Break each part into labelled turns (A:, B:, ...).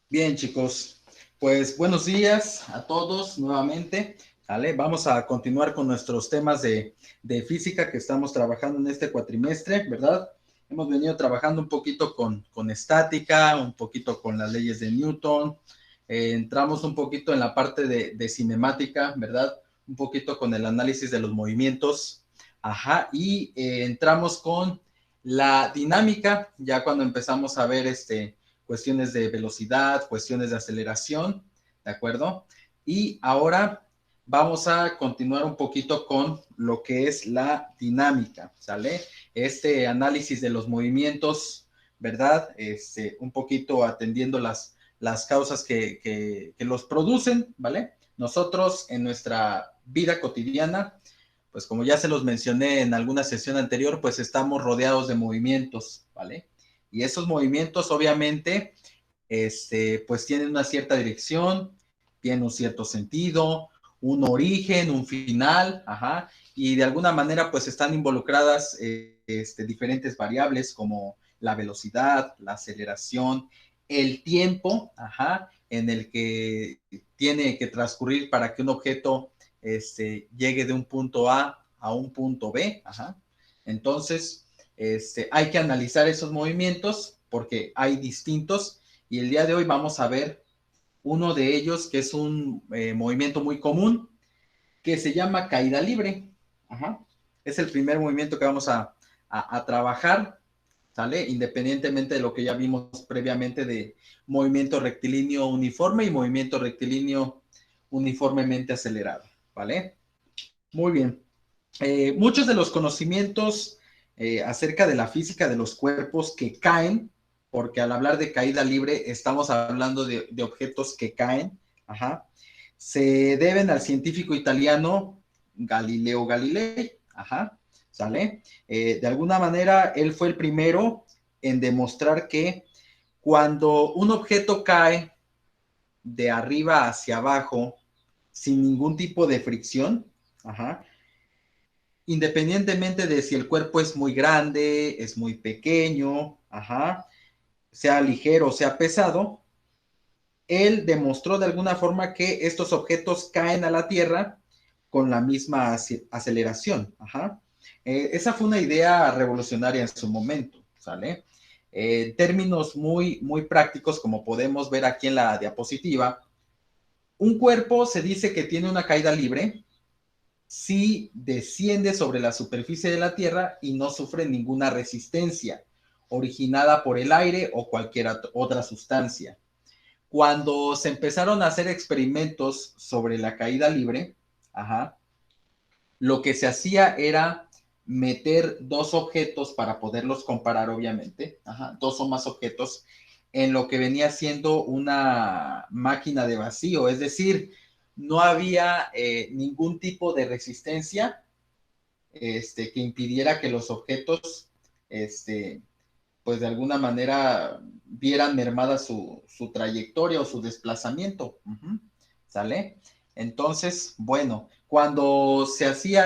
A: Bien, chicos, pues buenos días a todos nuevamente. ¿Vale? Vamos a continuar con nuestros temas de física que estamos trabajando en este cuatrimestre, ¿verdad? Hemos venido trabajando un poquito con estática, un poquito con las leyes de Newton, entramos un poquito en la parte de cinemática, ¿verdad? Un poquito con el análisis de los movimientos, ajá, y entramos con la dinámica, ya cuando empezamos a ver cuestiones de velocidad, cuestiones de aceleración, ¿de acuerdo? Y ahora vamos a continuar un poquito con lo que es la dinámica, ¿sale? Este análisis de los movimientos, ¿verdad? Un poquito atendiendo las causas que los producen, ¿vale? Nosotros en nuestra vida cotidiana, pues como ya se los mencioné en alguna sesión anterior, pues estamos rodeados de movimientos, ¿vale? Y esos movimientos obviamente, pues tienen una cierta dirección, tienen un cierto sentido, un origen, un final, ajá, y de alguna manera pues están involucradas diferentes variables como la velocidad, la aceleración, el tiempo, ajá, en el que tiene que transcurrir para que un objeto llegue de un punto A un punto B, ajá. Entonces, hay que analizar esos movimientos porque hay distintos y el día de hoy vamos a ver uno de ellos que es un movimiento muy común que se llama caída libre. Ajá. Es el primer movimiento que vamos a trabajar, ¿sale? Independientemente de lo que ya vimos previamente de movimiento rectilíneo uniforme y movimiento rectilíneo uniformemente acelerado, ¿vale? Muy bien. Muchos de los conocimientos acerca de la física de los cuerpos que caen, porque al hablar de caída libre estamos hablando de objetos que caen, ajá, se deben al científico italiano Galileo Galilei, ajá, ¿sale? De alguna manera, él fue el primero en demostrar que cuando un objeto cae de arriba hacia abajo sin ningún tipo de fricción, ajá, independientemente de si el cuerpo es muy grande, es muy pequeño, ajá, sea ligero, sea pesado, él demostró de alguna forma que estos objetos caen a la Tierra con la misma aceleración. Ajá. Esa fue una idea revolucionaria en su momento, ¿sale? Términos muy prácticos, como podemos ver aquí en la diapositiva, un cuerpo se dice que tiene una caída libre si desciende sobre la superficie de la Tierra y no sufre ninguna resistencia originada por el aire o cualquier otra sustancia. Cuando se empezaron a hacer experimentos sobre la caída libre, ajá, lo que se hacía era meter dos objetos para poderlos comparar, obviamente, ajá, dos o más objetos, en lo que venía siendo una máquina de vacío, es decir, no había ningún tipo de resistencia que impidiera que los objetos, pues de alguna manera vieran mermada su trayectoria o su desplazamiento. Uh-huh. ¿Sale? Entonces, bueno, cuando se hacía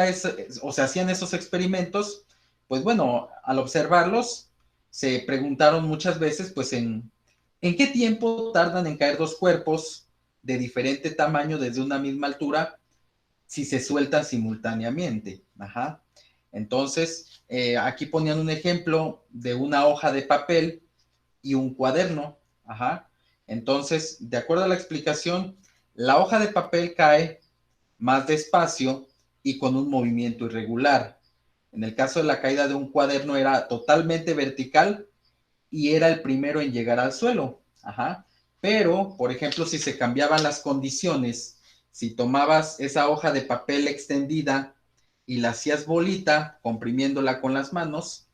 A: o se hacían esos experimentos, pues bueno, al observarlos, se preguntaron muchas veces, pues, ¿en qué tiempo tardan en caer dos cuerpos de diferente tamaño desde una misma altura si se sueltan simultáneamente? Ajá. Entonces, aquí ponían un ejemplo de una hoja de papel y un cuaderno. Ajá. Entonces, de acuerdo a la explicación, la hoja de papel cae más despacio y con un movimiento irregular. En el caso de la caída de un cuaderno era totalmente vertical y era el primero en llegar al suelo. Ajá. Pero, por ejemplo, si se cambiaban las condiciones, si tomabas esa hoja de papel extendida y la hacías bolita, comprimiéndola con las manos,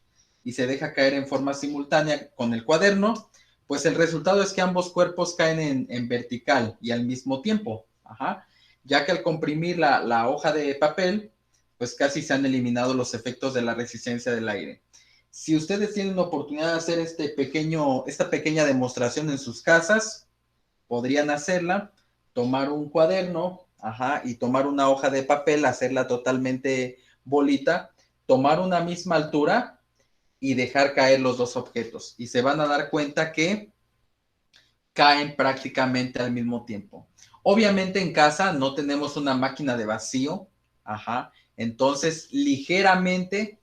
A: y se deja caer en forma simultánea con el cuaderno, pues el resultado es que ambos cuerpos caen en vertical y al mismo tiempo. Ajá. Ya que al comprimir la hoja de papel, pues casi se han eliminado los efectos de la resistencia del aire. Si ustedes tienen la oportunidad de hacer esta pequeña demostración en sus casas, podrían hacerla, tomar un cuaderno, ajá, y tomar una hoja de papel, hacerla totalmente bolita, tomar una misma altura y dejar caer los dos objetos. Y se van a dar cuenta que caen prácticamente al mismo tiempo. Obviamente en casa no tenemos una máquina de vacío, ajá, entonces ligeramente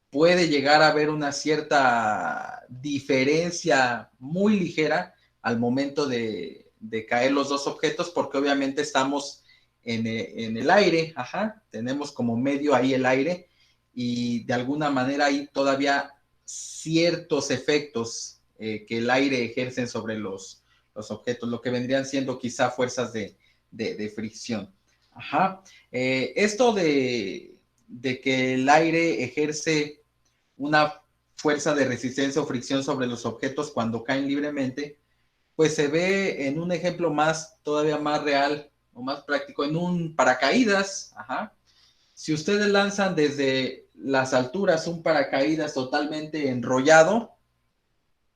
A: puede llegar a haber una cierta diferencia muy ligera al momento de caer los dos objetos, porque obviamente estamos en el aire, ajá, tenemos como medio ahí el aire, y de alguna manera hay todavía ciertos efectos que el aire ejercen sobre los objetos, lo que vendrían siendo quizá fuerzas de fricción. Ajá. Esto de que el aire ejerce una fuerza de resistencia o fricción sobre los objetos cuando caen libremente, pues se ve en un ejemplo más, todavía más real o más práctico, en un paracaídas. Ajá. Si ustedes lanzan desde las alturas un paracaídas totalmente enrollado,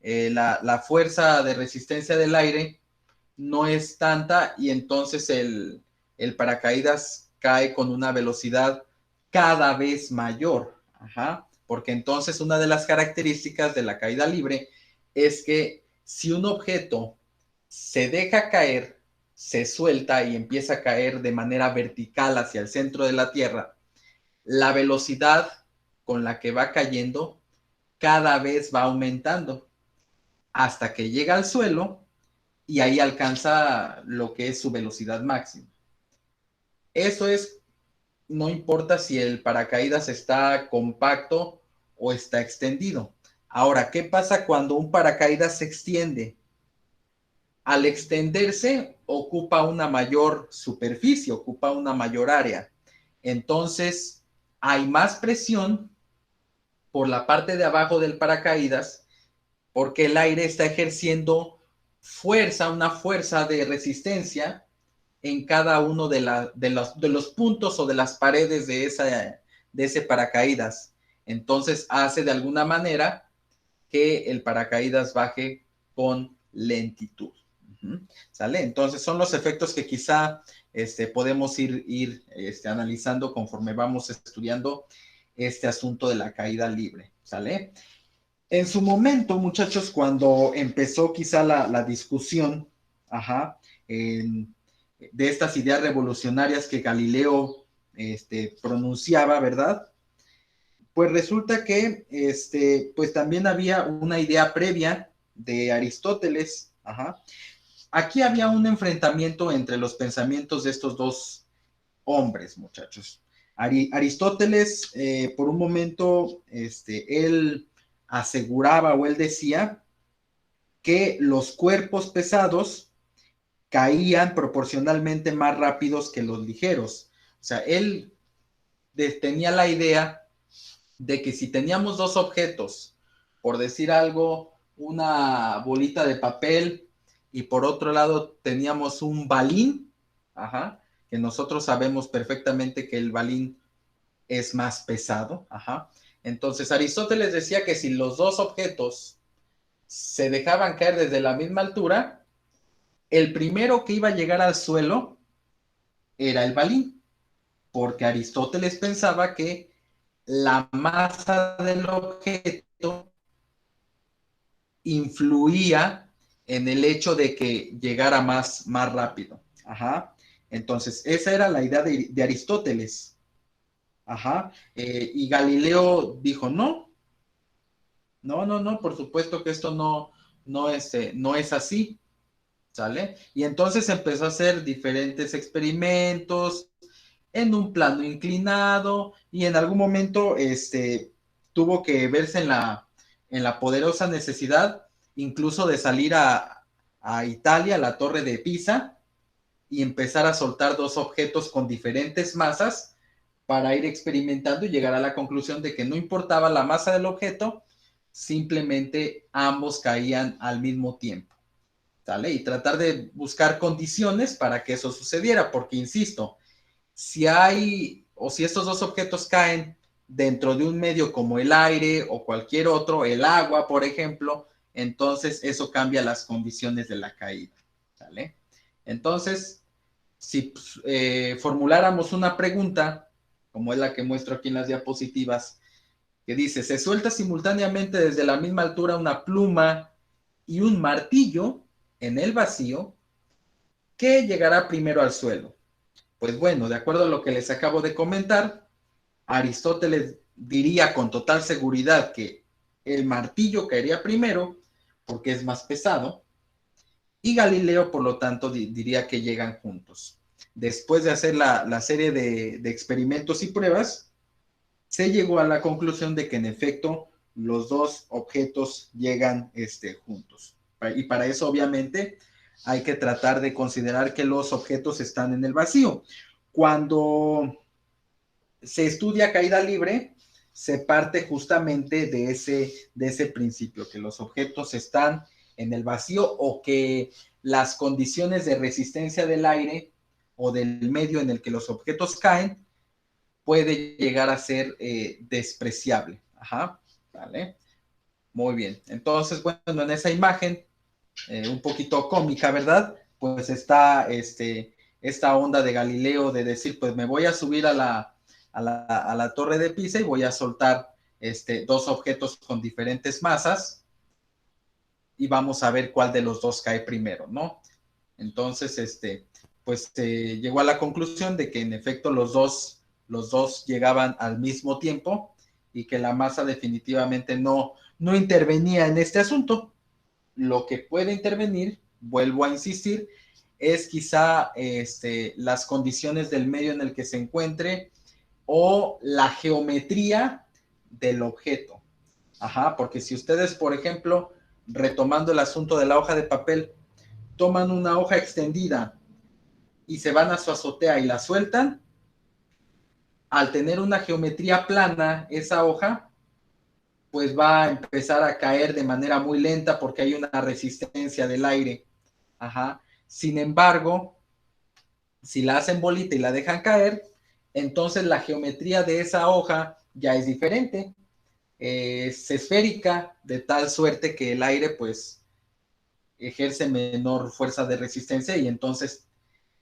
A: la fuerza de resistencia del aire no es tanta y entonces el paracaídas cae con una velocidad cada vez mayor. Ajá. Porque entonces una de las características de la caída libre es que si un objeto se deja caer, se suelta y empieza a caer de manera vertical hacia el centro de la Tierra, la velocidad con la que va cayendo cada vez va aumentando hasta que llega al suelo y ahí alcanza lo que es su velocidad máxima. Eso es, no importa si el paracaídas está compacto o está extendido. Ahora, ¿qué pasa cuando un paracaídas se extiende? Al extenderse, ocupa una mayor superficie, ocupa una mayor área. Entonces, hay más presión por la parte de abajo del paracaídas porque el aire está ejerciendo fuerza, una fuerza de resistencia en cada uno de los puntos o de las paredes de ese paracaídas. Entonces hace de alguna manera que el paracaídas baje con lentitud. ¿Sale? Entonces son los efectos que quizá podemos ir analizando conforme vamos estudiando este asunto de la caída libre. ¿Sale? En su momento, muchachos, cuando empezó quizá la discusión, ajá, de estas ideas revolucionarias que Galileo pronunciaba, ¿verdad? Pues resulta que pues también había una idea previa de Aristóteles, ajá. Aquí había un enfrentamiento entre los pensamientos de estos dos hombres, muchachos. Aristóteles, por un momento, él aseguraba o él decía que los cuerpos pesados caían proporcionalmente más rápidos que los ligeros. O sea, él tenía la idea de que si teníamos dos objetos, por decir algo, una bolita de papel y por otro lado teníamos un balín, ajá, que nosotros sabemos perfectamente que el balín es más pesado, ajá. Entonces Aristóteles decía que si los dos objetos se dejaban caer desde la misma altura, el primero que iba a llegar al suelo era el balín, porque Aristóteles pensaba que la masa del objeto influía en el hecho de que llegara más rápido. Ajá. Entonces, esa era la idea de Aristóteles. Ajá. Y Galileo dijo, no, no, por supuesto que esto no es así. ¿Sale? Y entonces empezó a hacer diferentes experimentos en un plano inclinado y en algún momento tuvo que verse en la poderosa necesidad incluso de salir a Italia, a la torre de Pisa, y empezar a soltar dos objetos con diferentes masas para ir experimentando y llegar a la conclusión de que no importaba la masa del objeto, simplemente ambos caían al mismo tiempo. ¿Sale? Y tratar de buscar condiciones para que eso sucediera, porque insisto, si hay o si estos dos objetos caen dentro de un medio como el aire o cualquier otro, el agua, por ejemplo, entonces eso cambia las condiciones de la caída. ¿Sale? Entonces, si formuláramos una pregunta, como es la que muestro aquí en las diapositivas, que dice, se suelta simultáneamente desde la misma altura una pluma y un martillo, en el vacío, ¿qué llegará primero al suelo? Pues bueno, de acuerdo a lo que les acabo de comentar, Aristóteles diría con total seguridad que el martillo caería primero porque es más pesado, y Galileo, por lo tanto, diría que llegan juntos. Después de hacer la serie de experimentos y pruebas, se llegó a la conclusión de que en efecto los dos objetos llegan juntos. Y para eso, obviamente, hay que tratar de considerar que los objetos están en el vacío. Cuando se estudia caída libre, se parte justamente de ese principio, que los objetos están en el vacío o que las condiciones de resistencia del aire o del medio en el que los objetos caen puede llegar a ser despreciable. Ajá, ¿vale? Muy bien. Entonces, bueno, en esa imagen, un poquito cómica, ¿verdad? Pues está esta onda de Galileo de decir, pues me voy a subir a la torre de Pisa y voy a soltar dos objetos con diferentes masas y vamos a ver cuál de los dos cae primero, ¿no? Entonces, pues llegó a la conclusión de que en efecto los dos llegaban al mismo tiempo y que la masa definitivamente no intervenía en este asunto. Lo que puede intervenir, vuelvo a insistir, es quizá las condiciones del medio en el que se encuentre o la geometría del objeto. Ajá, porque si ustedes, por ejemplo, retomando el asunto de la hoja de papel, toman una hoja extendida y se van a su azotea y la sueltan, al tener una geometría plana, esa hoja, pues va a empezar a caer de manera muy lenta porque hay una resistencia del aire. Ajá. Sin embargo, si la hacen bolita y la dejan caer, entonces la geometría de esa hoja ya es diferente. Es esférica, de tal suerte que el aire, pues, ejerce menor fuerza de resistencia y entonces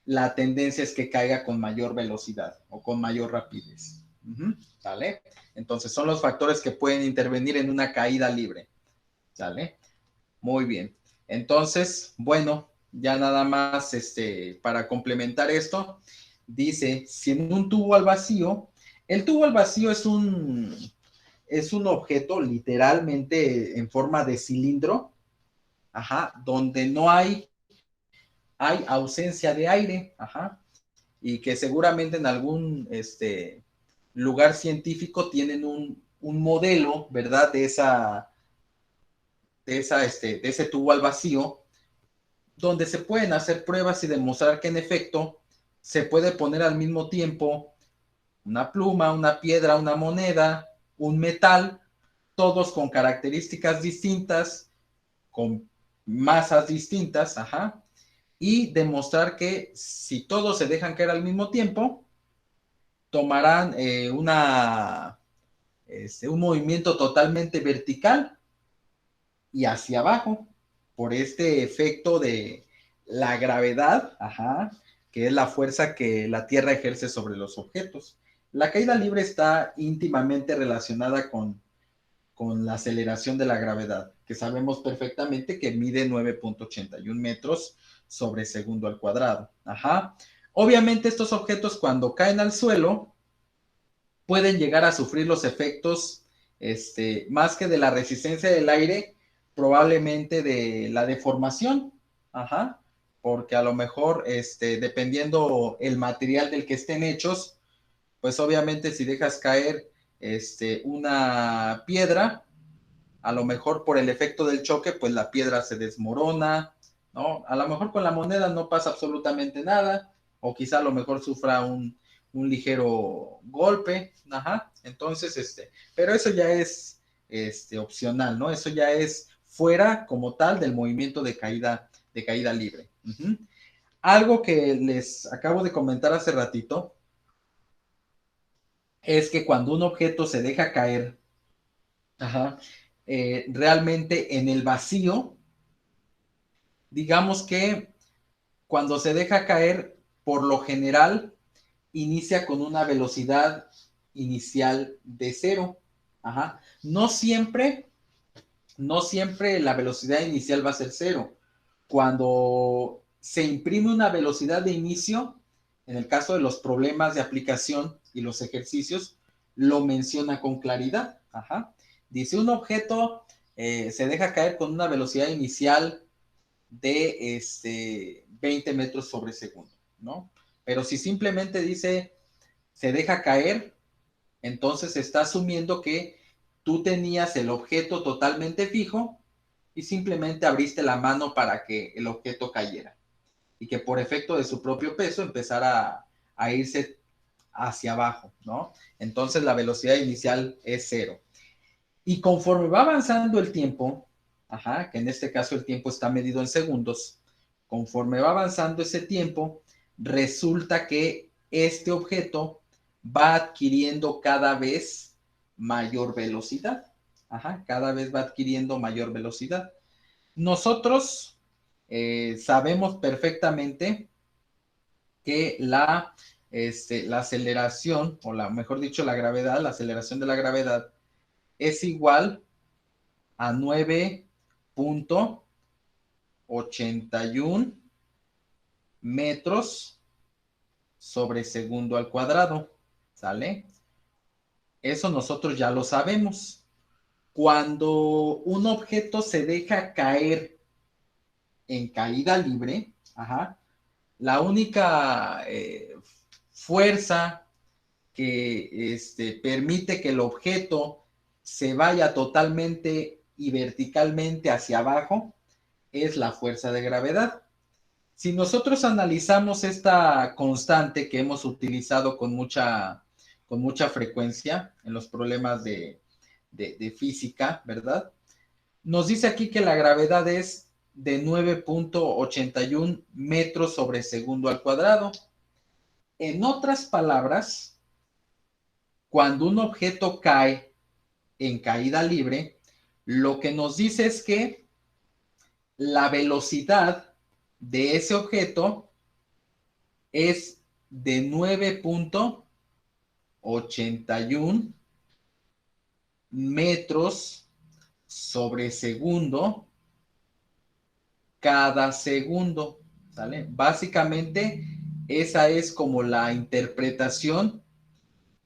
A: la tendencia es que caiga con mayor velocidad o con mayor rapidez. ¿Vale? Entonces son los factores que pueden intervenir en una caída libre. ¿Sale? Muy bien. Entonces, bueno, ya nada más para complementar esto, dice, si en un tubo al vacío, el tubo al vacío es un objeto literalmente en forma de cilindro, ajá, donde no hay ausencia de aire, ajá, y que seguramente en algún lugar científico tienen un modelo, ¿verdad? De ese tubo al vacío, donde se pueden hacer pruebas y demostrar que en efecto se puede poner al mismo tiempo una pluma, una piedra, una moneda, un metal, todos con características distintas, con masas distintas, ajá, y demostrar que si todos se dejan caer al mismo tiempo, tomarán un movimiento totalmente vertical y hacia abajo, por este efecto de la gravedad, ajá, que es la fuerza que la Tierra ejerce sobre los objetos. La caída libre está íntimamente relacionada con la aceleración de la gravedad, que sabemos perfectamente que mide 9.81 metros sobre segundo al cuadrado. Ajá. Obviamente estos objetos cuando caen al suelo pueden llegar a sufrir los efectos más que de la resistencia del aire, probablemente de la deformación. Ajá. Porque a lo mejor, dependiendo el material del que estén hechos, pues obviamente si dejas caer una piedra, a lo mejor por el efecto del choque, pues la piedra se desmorona, ¿no? A lo mejor con la moneda no pasa absolutamente nada, o quizá a lo mejor sufra un ligero golpe, ajá. Entonces, pero eso ya es opcional, ¿no? Eso ya es fuera como tal del movimiento de caída libre. Algo que les acabo de comentar hace ratito es que cuando un objeto se deja caer, ajá, realmente en el vacío, digamos que cuando se deja caer, por lo general, inicia con una velocidad inicial de cero. Ajá. No siempre la velocidad inicial va a ser cero. cuando se imprime una velocidad de inicio, en el caso de los problemas de aplicación y los ejercicios, lo menciona con claridad. Ajá. Dice, un objeto se deja caer con una velocidad inicial de 20 metros sobre segundo, ¿no? Pero si simplemente dice, se deja caer, entonces está asumiendo que tú tenías el objeto totalmente fijo y simplemente abriste la mano para que el objeto cayera y que por efecto de su propio peso empezara a irse hacia abajo, ¿no? Entonces la velocidad inicial es cero. Y conforme va avanzando el tiempo, ajá, que en este caso el tiempo está medido en segundos, conforme va avanzando ese tiempo, resulta que este objeto va adquiriendo cada vez mayor velocidad. Ajá, cada vez va adquiriendo mayor velocidad. Nosotros sabemos perfectamente que la aceleración, o mejor dicho, la gravedad, la aceleración de la gravedad, es igual a 9.81 metros sobre segundo al cuadrado. ¿Sale? Eso nosotros ya lo sabemos. Cuando un objeto se deja caer en caída libre, ajá, la única fuerza que permite que el objeto se vaya totalmente y verticalmente hacia abajo es la fuerza de gravedad. Si nosotros analizamos esta constante que hemos utilizado con mucha frecuencia en los problemas de física, ¿verdad? Nos dice aquí que la gravedad es de 9.81 metros sobre segundo al cuadrado. En otras palabras, cuando un objeto cae en caída libre, lo que nos dice es que la velocidad de ese objeto es de 9.81 metros sobre segundo cada segundo, ¿sale? Básicamente, esa es como la interpretación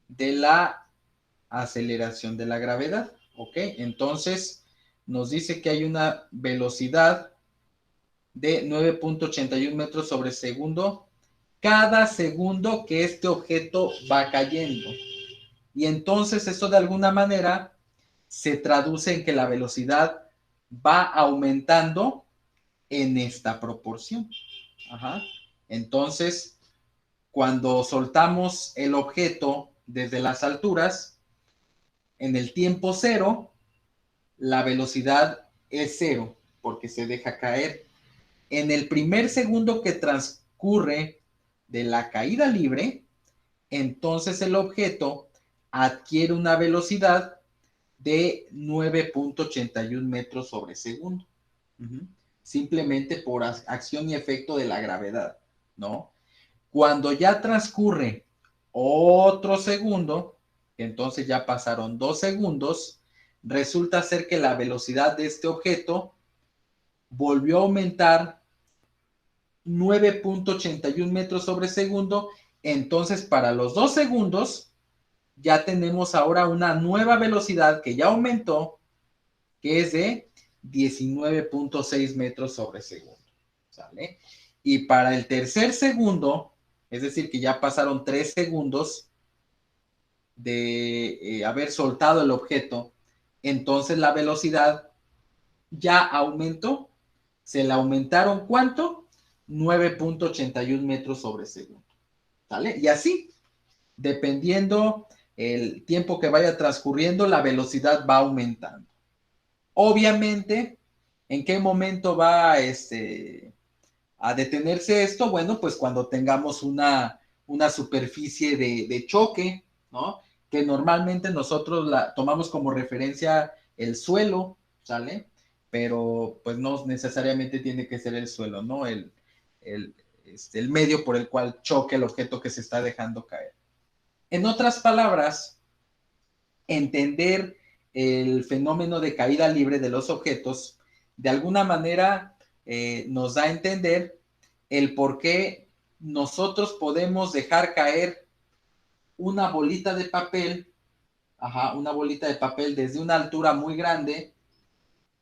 A: de la aceleración de la gravedad, ¿ok? Entonces, nos dice que hay una velocidad de 9.81 metros sobre segundo cada segundo que este objeto va cayendo. Y entonces eso de alguna manera se traduce en que la velocidad va aumentando en esta proporción. Ajá. Entonces, cuando soltamos el objeto desde las alturas, en el tiempo cero, la velocidad es cero porque se deja caer. En el primer segundo que transcurre de la caída libre, entonces el objeto adquiere una velocidad de 9.81 metros sobre segundo. Simplemente por acción y efecto de la gravedad, ¿no? Cuando ya transcurre otro segundo, entonces ya pasaron 2 segundos, resulta ser que la velocidad de este objeto volvió a aumentar 9.81 metros sobre segundo. Entonces, para los 2 segundos, ya tenemos ahora una nueva velocidad que ya aumentó, que es de 19.6 metros sobre segundo. ¿Sale? Y para el tercer segundo, es decir, que ya pasaron 3 segundos de haber soltado el objeto, entonces la velocidad ya aumentó. Se le aumentaron ¿cuánto? 9.81 metros sobre segundo. ¿Sale? Y así, dependiendo el tiempo que vaya transcurriendo, la velocidad va aumentando. Obviamente, ¿en qué momento va a detenerse esto? Bueno, pues cuando tengamos una superficie de choque, ¿no? Que normalmente nosotros la tomamos como referencia el suelo, ¿sale? Pero pues no necesariamente tiene que ser el suelo, ¿no? El medio por el cual choque el objeto que se está dejando caer. En otras palabras, entender el fenómeno de caída libre de los objetos, de alguna manera nos da a entender el por qué nosotros podemos dejar caer una bolita de papel, una bolita de papel desde una altura muy grande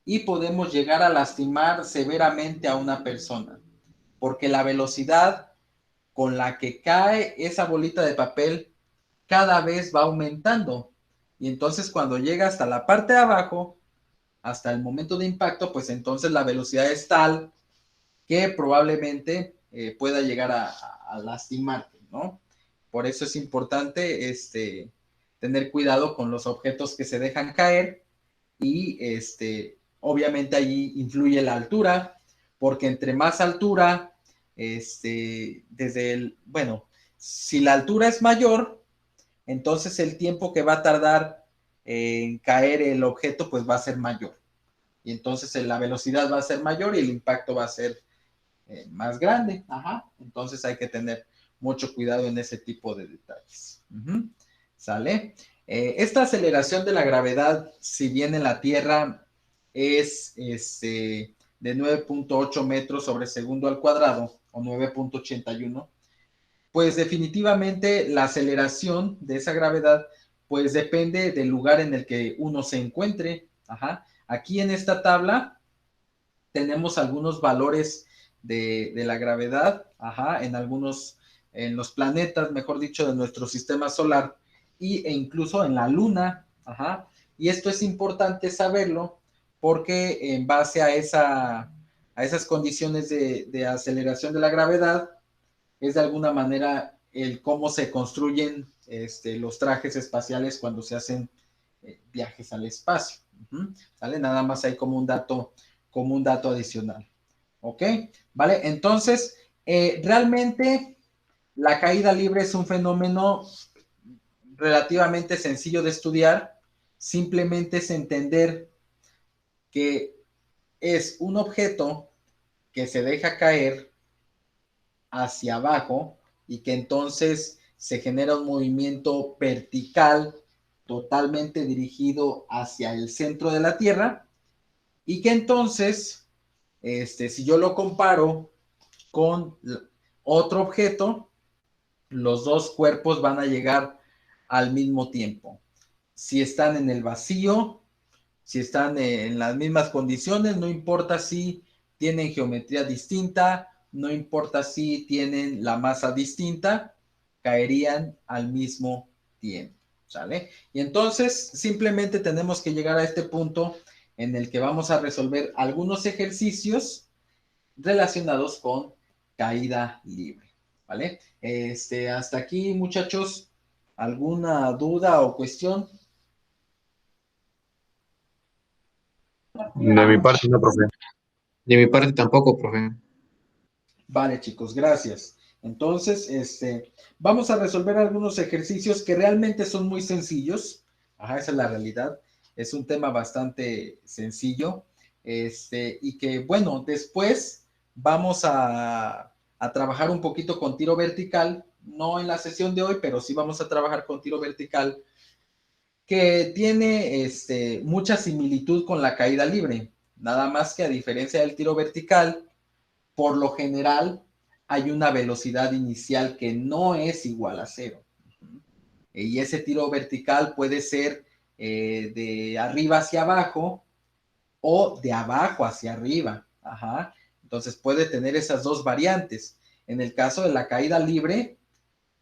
A: y podemos llegar a lastimar severamente a una persona, porque la velocidad con la que cae esa bolita de papel cada vez va aumentando. Y entonces cuando llega hasta la parte de abajo, hasta el momento de impacto, pues entonces la velocidad es tal que probablemente pueda llegar a lastimarte, ¿no? Por eso es importante tener cuidado con los objetos que se dejan caer y obviamente allí influye la altura, porque entre más altura, bueno, si la altura es mayor, entonces el tiempo que va a tardar en caer el objeto pues va a ser mayor. Y entonces la velocidad va a ser mayor y el impacto va a ser más grande. Entonces hay que tener mucho cuidado en ese tipo de detalles. ¿Sale? Esta aceleración de la gravedad, si bien en la Tierra es de 9.8 metros sobre segundo al cuadrado, o 9.81, pues definitivamente la aceleración de esa gravedad, pues depende del lugar en el que uno se encuentre. Aquí en esta tabla tenemos algunos valores de la gravedad, en los planetas, mejor dicho, de nuestro sistema solar e incluso en la luna. Y esto es importante saberlo porque en base a esas condiciones de aceleración de la gravedad, es de alguna manera el cómo se construyen los trajes espaciales cuando se hacen viajes al espacio. ¿Sale? Nada más hay como un dato adicional. ¿Ok? ¿Vale? Entonces, realmente la caída libre es un fenómeno relativamente sencillo de estudiar. Simplemente es entender que es un objeto que se deja caer hacia abajo y que entonces se genera un movimiento vertical totalmente dirigido hacia el centro de la Tierra y que entonces, si yo lo comparo con otro objeto, los dos cuerpos van a llegar al mismo tiempo. Si están en el vacío, si están en las mismas condiciones, no importa si tienen geometría distinta, no importa si tienen la masa distinta, caerían al mismo tiempo, ¿sale? Y entonces simplemente tenemos que llegar a este punto en el que vamos a resolver algunos ejercicios relacionados con caída libre, ¿vale? Hasta aquí, muchachos, ¿alguna duda o cuestión?
B: De mi parte no, profe. De mi parte tampoco, profe.
A: Vale, chicos, gracias. Entonces, vamos a resolver algunos ejercicios que realmente son muy sencillos. Esa es la realidad. Es un tema bastante sencillo. Y que, bueno, después vamos a trabajar un poquito con tiro vertical. No en la sesión de hoy, pero sí vamos a trabajar con tiro vertical, que tiene mucha similitud con la caída libre. Nada más que a diferencia del tiro vertical, por lo general hay una velocidad inicial que no es igual a cero. Y ese tiro vertical puede ser de arriba hacia abajo o de abajo hacia arriba. Entonces puede tener esas dos variantes. En el caso de la caída libre,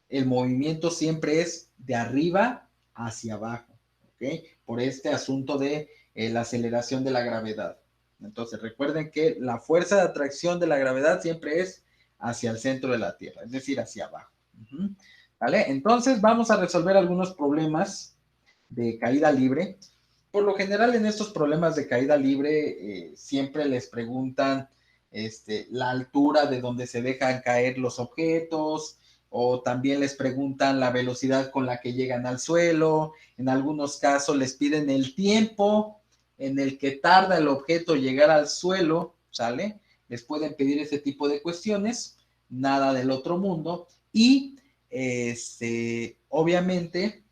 A: el movimiento siempre es de arriba hacia abajo. ¿Ok? Por este asunto de la aceleración de la gravedad. Entonces recuerden que la fuerza de atracción de la gravedad siempre es hacia el centro de la Tierra, es decir, hacia abajo. ¿Vale? Entonces vamos a resolver algunos problemas de caída libre. Por lo general en estos problemas de caída libre siempre les preguntan la altura de donde se dejan caer los objetos, o también les preguntan la velocidad con la que llegan al suelo. En algunos casos les piden el tiempo en el que tarda el objeto llegar al suelo, ¿sale? Les pueden pedir ese tipo de cuestiones, nada del otro mundo. Y obviamente,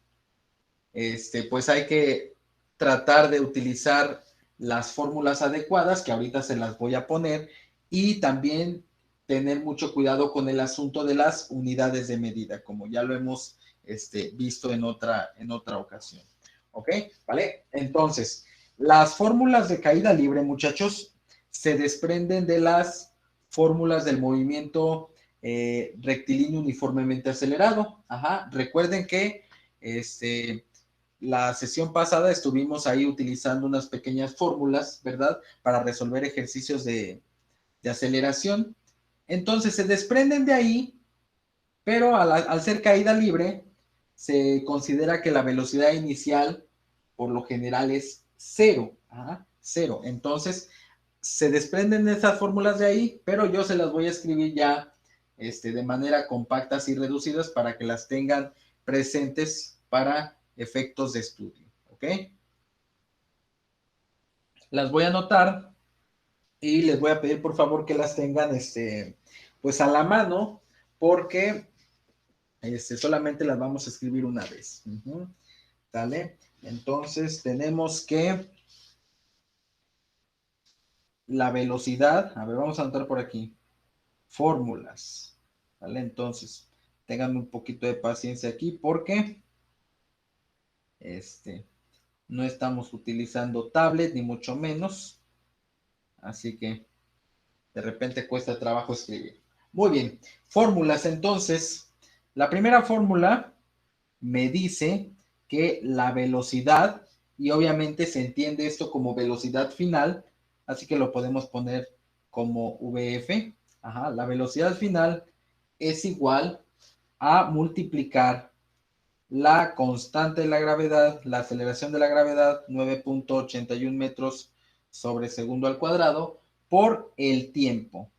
A: pues hay que tratar de utilizar las fórmulas adecuadas, que ahorita se las voy a poner, y también tener mucho cuidado con el asunto de las unidades de medida, como ya lo hemos visto en otra ocasión. ¿Ok? ¿Vale? Entonces, las fórmulas de caída libre, muchachos, se desprenden de las fórmulas del movimiento rectilíneo uniformemente acelerado. Ajá. Recuerden que la sesión pasada estuvimos ahí utilizando unas pequeñas fórmulas, ¿verdad? Para resolver ejercicios de aceleración. Entonces se desprenden de ahí, pero al ser caída libre, se considera que la velocidad inicial por lo general es cero. Ajá, cero. Entonces se desprenden esas fórmulas de ahí, pero yo se las voy a escribir ya de manera compactas y reducidas para que las tengan presentes para efectos de estudio. ¿Ok? Las voy a anotar y les voy a pedir por favor que las tengan pues a la mano porque solamente las vamos a escribir una vez. ¿Vale? Entonces tenemos que la velocidad, a ver, vamos a anotar por aquí, fórmulas. ¿Vale? Entonces, tengan un poquito de paciencia aquí porque no estamos utilizando tablet ni mucho menos. Así que de repente cuesta trabajo escribir. Muy bien, fórmulas entonces. La primera fórmula me dice que la velocidad, y obviamente se entiende esto como velocidad final, así que lo podemos poner como VF. Ajá, la velocidad final es igual a multiplicar la constante de la gravedad, la aceleración de la gravedad, 9.81 metros sobre segundo al cuadrado, por el tiempo.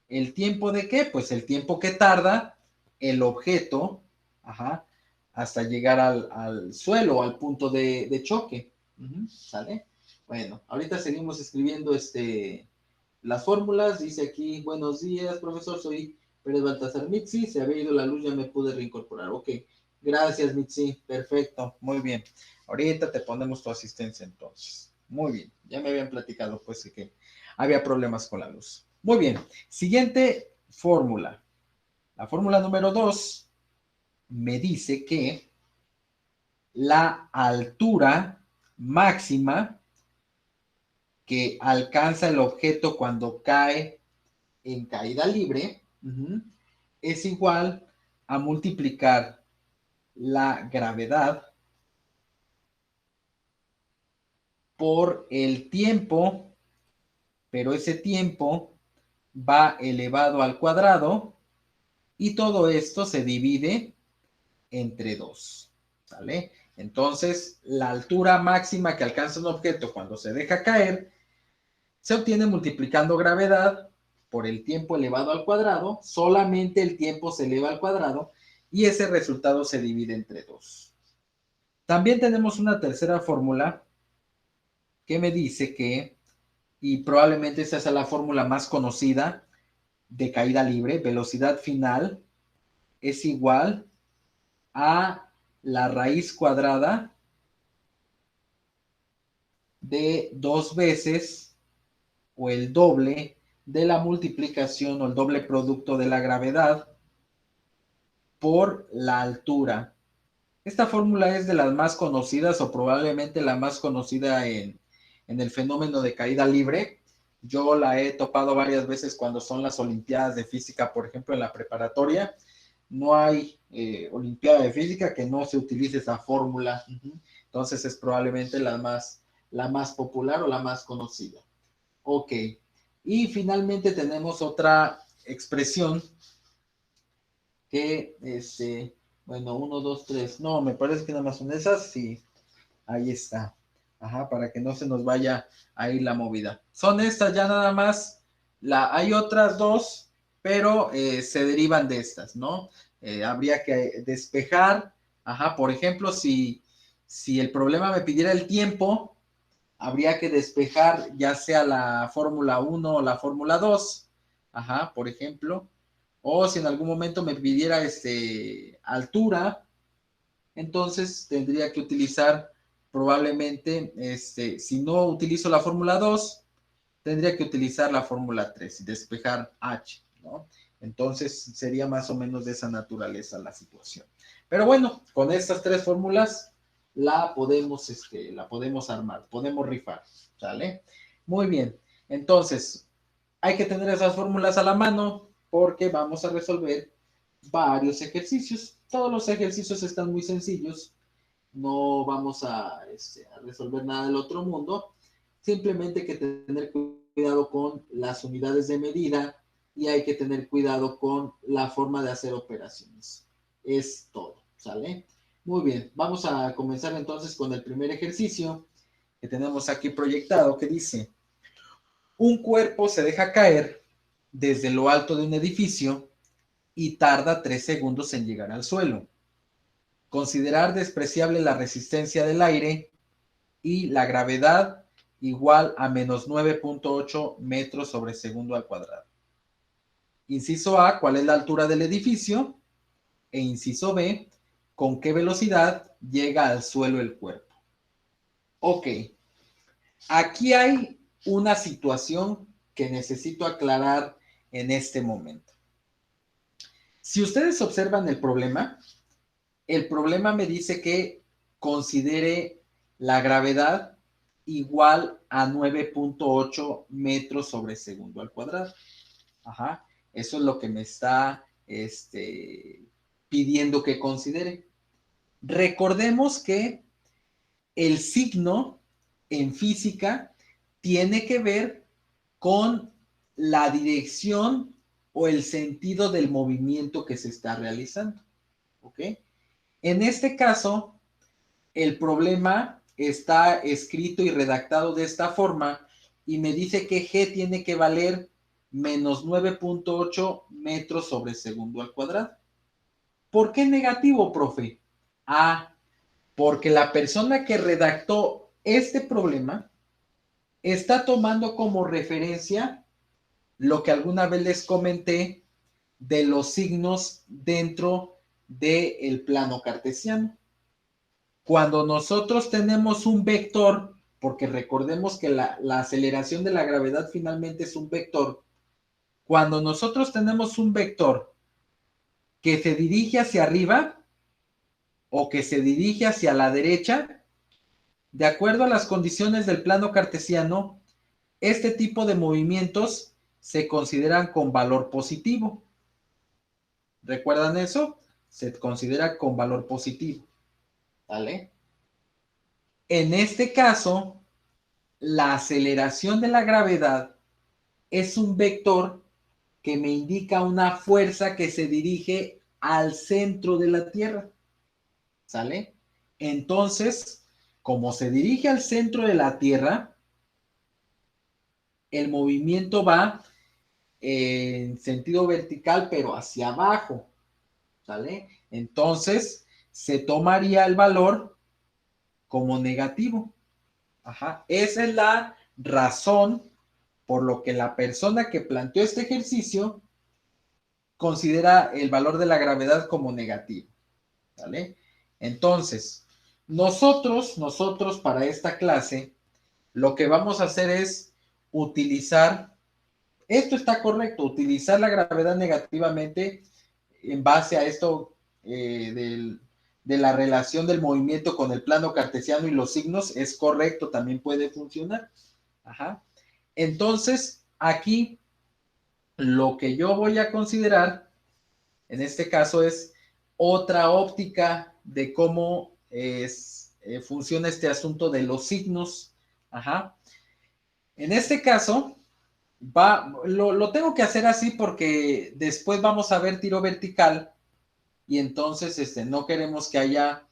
A: ¿El tiempo de qué? Pues el tiempo que tarda el objeto, ajá, hasta llegar al suelo, al punto de choque. ¿Sale? Bueno, ahorita seguimos escribiendo las fórmulas. Dice aquí, buenos días, profesor, soy Pérez Baltasar Mitzi, se había ido la luz, ya me pude reincorporar. Ok, gracias Mitzi, perfecto, muy bien. Ahorita te ponemos tu asistencia entonces. Muy bien, ya me habían platicado pues que había problemas con la luz. Muy bien, siguiente fórmula. La fórmula número 2 me dice que la altura máxima que alcanza el objeto cuando cae en caída libre es igual a multiplicar la gravedad por el tiempo, pero ese tiempo va elevado al cuadrado y todo esto se divide entre 2. ¿Sale? Entonces, la altura máxima que alcanza un objeto cuando se deja caer se obtiene multiplicando gravedad por el tiempo elevado al cuadrado, solamente el tiempo se eleva al cuadrado y ese resultado se divide entre 2. También tenemos una tercera fórmula que me dice que, y probablemente esa sea la fórmula más conocida de caída libre, velocidad final es igual a la raíz cuadrada de 2 veces o el doble de la multiplicación o el doble producto de la gravedad por la altura. Esta fórmula es de las más conocidas o probablemente la más conocida en el fenómeno de caída libre. Yo la he topado varias veces cuando son las Olimpiadas de Física, por ejemplo, en la preparatoria. No hay Olimpiada de Física que no se utilice esa fórmula. Entonces es probablemente la más popular o la más conocida. Ok. Y finalmente tenemos otra expresión que bueno, 1, 2, 3. No, me parece que nada más son esas. Sí, ahí está. Ajá, para que no se nos vaya a ir la movida. Son estas ya nada más. Hay otras dos, pero se derivan de estas, ¿no? Habría que despejar. Ajá, por ejemplo, si el problema me pidiera el tiempo, habría que despejar ya sea la fórmula 1 o la fórmula 2. Ajá, por ejemplo. O si en algún momento me pidiera altura, entonces tendría que utilizar probablemente, si no utilizo la fórmula 2, tendría que utilizar la fórmula 3 y despejar h, ¿no? Entonces sería más o menos de esa naturaleza la situación. Pero bueno, con estas tres fórmulas la podemos armar, podemos rifar, ¿sale? Muy bien, entonces hay que tener esas fórmulas a la mano porque vamos a resolver varios ejercicios. Todos los ejercicios están muy sencillos, no vamos a resolver nada del otro mundo, simplemente hay que tener cuidado con las unidades de medida y hay que tener cuidado con la forma de hacer operaciones. Es todo, ¿sale? Muy bien, vamos a comenzar entonces con el primer ejercicio que tenemos aquí proyectado, que dice: un cuerpo se deja caer desde lo alto de un edificio y tarda 3 segundos en llegar al suelo. Considerar despreciable la resistencia del aire y la gravedad igual a menos 9.8 metros sobre segundo al cuadrado. Inciso A, ¿cuál es la altura del edificio? E inciso B, ¿con qué velocidad llega al suelo el cuerpo? Ok, aquí hay una situación que necesito aclarar en este momento. Si ustedes observan el problema me dice que considere la gravedad igual a 9.8 metros sobre segundo al cuadrado. Ajá, eso es lo que me está pidiendo que considere. Recordemos que el signo en física tiene que ver con la dirección o el sentido del movimiento que se está realizando. ¿Ok? En este caso, el problema está escrito y redactado de esta forma y me dice que G tiene que valer menos 9.8 metros sobre segundo al cuadrado. ¿Por qué negativo, profe? Ah, porque la persona que redactó este problema está tomando como referencia lo que alguna vez les comenté de los signos dentro del plano cartesiano. Cuando nosotros tenemos un vector, porque recordemos que la aceleración de la gravedad finalmente es un vector, cuando nosotros tenemos un vector que se dirige hacia arriba o que se dirige hacia la derecha, de acuerdo a las condiciones del plano cartesiano, este tipo de movimientos se consideran con valor positivo. ¿Recuerdan eso? Se considera con valor positivo. ¿Vale? En este caso, la aceleración de la gravedad es un vector que me indica una fuerza que se dirige al centro de la Tierra. ¿Sale? Entonces, como se dirige al centro de la Tierra, el movimiento va en sentido vertical, pero hacia abajo. ¿Sale? Entonces, se tomaría el valor como negativo. Ajá. Esa es la razón por lo que la persona que planteó este ejercicio considera el valor de la gravedad como negativo. ¿Vale? Entonces, nosotros para esta clase, lo que vamos a hacer es utilizar, esto está correcto, utilizar la gravedad negativamente en base a esto de la relación del movimiento con el plano cartesiano y los signos, es correcto, también puede funcionar. Ajá. Entonces, aquí lo que yo voy a considerar en este caso es otra óptica de cómo funciona este asunto de los signos. Ajá. En este caso, lo tengo que hacer así porque después vamos a ver tiro vertical y entonces no queremos que haya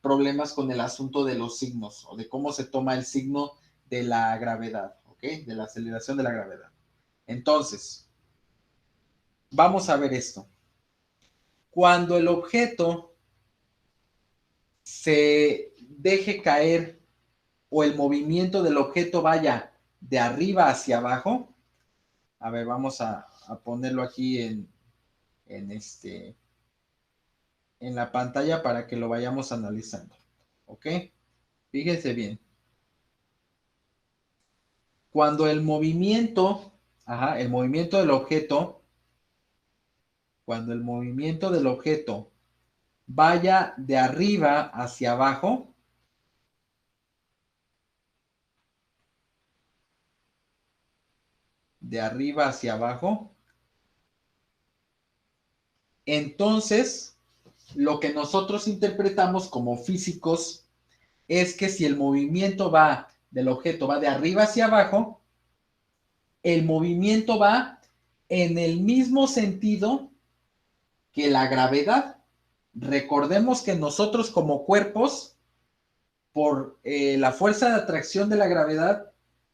A: problemas con el asunto de los signos o de cómo se toma el signo de la gravedad, ¿ok? De la aceleración de la gravedad. Entonces, vamos a ver esto. Cuando el objeto se deje caer o el movimiento del objeto vaya de arriba hacia abajo, a ver, vamos a ponerlo aquí en, en la pantalla para que lo vayamos analizando. ¿Ok? Fíjense bien. Cuando el movimiento, el movimiento del objeto, cuando el movimiento del objeto vaya de arriba hacia abajo, de arriba hacia abajo, entonces lo que nosotros interpretamos como físicos es que si el movimiento va del objeto va de arriba hacia abajo, el movimiento va en el mismo sentido que la gravedad. Recordemos que nosotros como cuerpos, por la fuerza de atracción de la gravedad,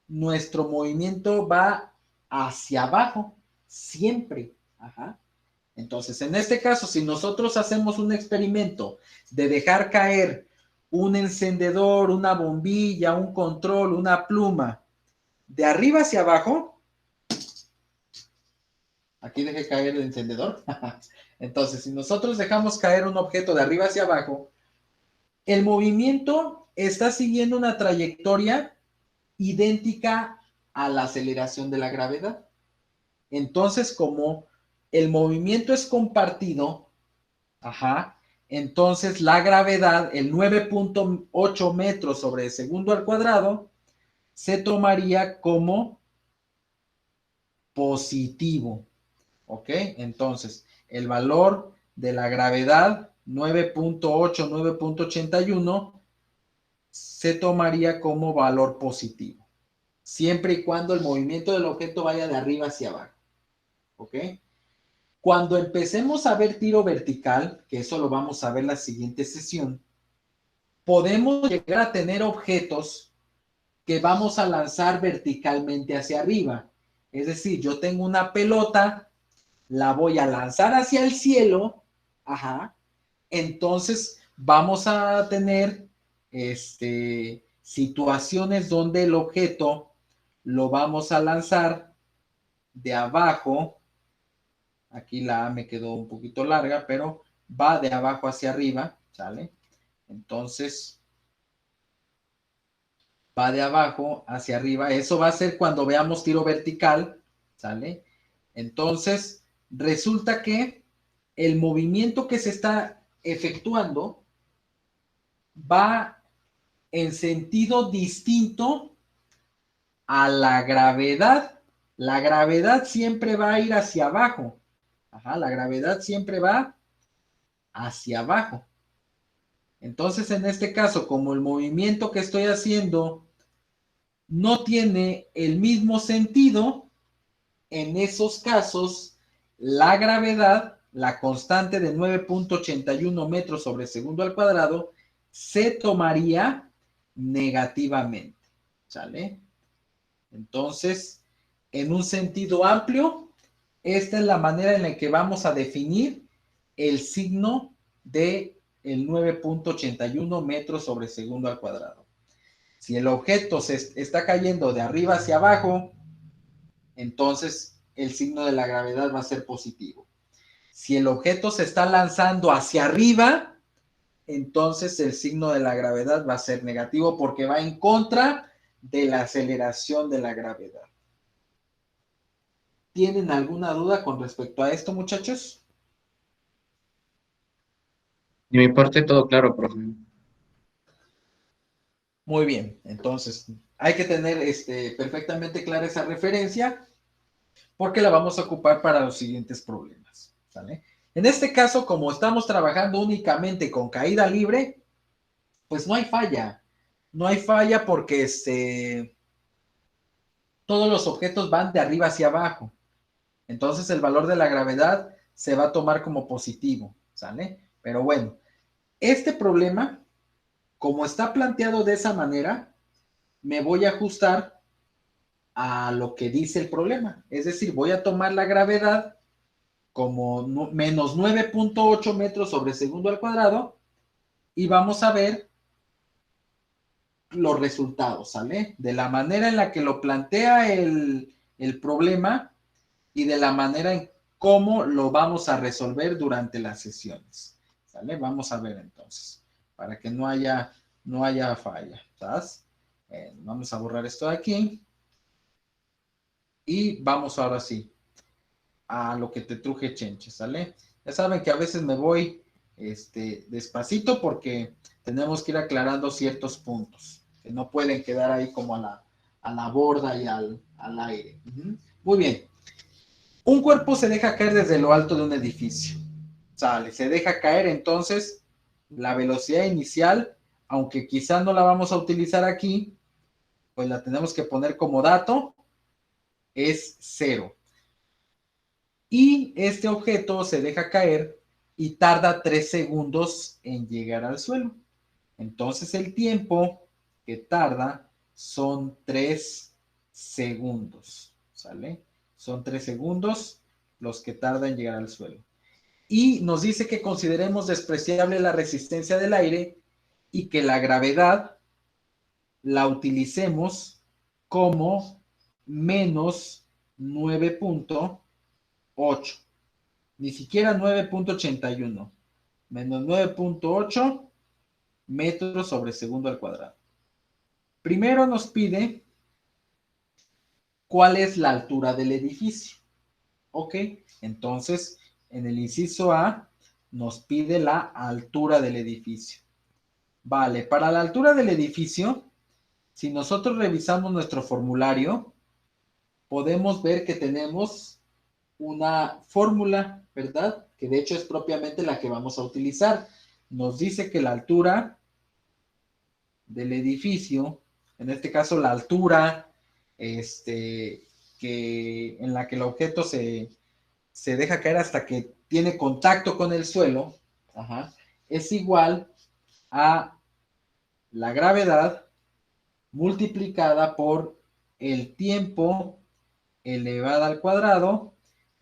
A: nuestro movimiento va hacia abajo, siempre. Ajá. Entonces, en este caso, si nosotros hacemos un experimento de dejar caer un encendedor, una bombilla, un control, una pluma, de arriba hacia abajo, aquí dejé caer el encendedor. Entonces, si nosotros dejamos caer un objeto de arriba hacia abajo, el movimiento está siguiendo una trayectoria idéntica a la aceleración de la gravedad. Entonces, como el movimiento es compartido, entonces la gravedad, el 9.8 metros sobre segundo al cuadrado, se tomaría como positivo. ¿Ok? Entonces, el valor de la gravedad, 9.8, 9.81, se tomaría como valor positivo, siempre y cuando el movimiento del objeto vaya de arriba hacia abajo. ¿Ok? Cuando empecemos a ver tiro vertical, que eso lo vamos a ver en la siguiente sesión, podemos llegar a tener objetos que vamos a lanzar verticalmente hacia arriba. Es decir, yo tengo una pelota, la voy a lanzar hacia el cielo, entonces vamos a tener situaciones donde el objeto lo vamos a lanzar de abajo. Aquí la A me quedó un poquito larga, pero va de abajo hacia arriba, ¿sale? Entonces, va de abajo hacia arriba. Eso va a ser cuando veamos tiro vertical, ¿sale? Entonces, resulta que el movimiento que se está efectuando va en sentido distinto a la gravedad. La gravedad siempre va a ir hacia abajo. La gravedad siempre va hacia abajo. Entonces, en este caso, como el movimiento que estoy haciendo no tiene el mismo sentido, en esos casos, la gravedad, la constante de 9.81 metros sobre segundo al cuadrado, se tomaría negativamente. ¿Sale? Entonces, en un sentido amplio, esta es la manera en la que vamos a definir el signo de el 9.81 metros sobre segundo al cuadrado. Si el objeto se está cayendo de arriba hacia abajo, entonces el signo de la gravedad va a ser positivo. Si el objeto se está lanzando hacia arriba, entonces el signo de la gravedad va a ser negativo porque va en contra de la aceleración de la gravedad. ¿Tienen alguna duda con respecto a esto, muchachos?
B: De mi parte, todo claro, profe.
A: Muy bien, entonces hay que tener perfectamente clara esa referencia porque la vamos a ocupar para los siguientes problemas. ¿Sale? En este caso, como estamos trabajando únicamente con caída libre, pues no hay falla. No hay falla porque todos los objetos van de arriba hacia abajo. Entonces el valor de la gravedad se va a tomar como positivo. ¿Sale? Pero bueno, este problema, como está planteado de esa manera, me voy a ajustar a lo que dice el problema. Es decir, voy a tomar la gravedad como menos 9.8 metros sobre segundo al cuadrado y vamos a ver los resultados, ¿sale? De la manera en la que lo plantea el problema y de la manera en cómo lo vamos a resolver durante las sesiones, ¿sale? Vamos a ver entonces, para que no haya falla, ¿sabes? Vamos a borrar esto de aquí. Y vamos ahora sí a lo que te truje Chenche, ¿sale? Ya saben que a veces me voy despacito porque tenemos que ir aclarando ciertos puntos que no pueden quedar ahí como a la borda y al aire. Muy bien. Un cuerpo se deja caer desde lo alto de un edificio. Sale, se deja caer, entonces la velocidad inicial, aunque quizás no la vamos a utilizar aquí, pues la tenemos que poner como dato, es cero. Y este objeto se deja caer y tarda 3 segundos en llegar al suelo. Entonces el tiempo que tarda son 3 segundos. ¿Sale? Son 3 segundos los que tarda en llegar al suelo. Y nos dice que consideremos despreciable la resistencia del aire y que la gravedad la utilicemos como menos 9.8. Ni siquiera 9.81. Menos 9.8 metros sobre segundo al cuadrado. Primero nos pide cuál es la altura del edificio. Ok, entonces en el inciso A nos pide la altura del edificio. Vale, para la altura del edificio, si nosotros revisamos nuestro formulario, podemos ver que tenemos una fórmula, ¿verdad? Que de hecho es propiamente la que vamos a utilizar. Nos dice que la altura del edificio, en este caso la altura en la que el objeto se deja caer hasta que tiene contacto con el suelo, ajá, es igual a la gravedad multiplicada por el tiempo elevado al cuadrado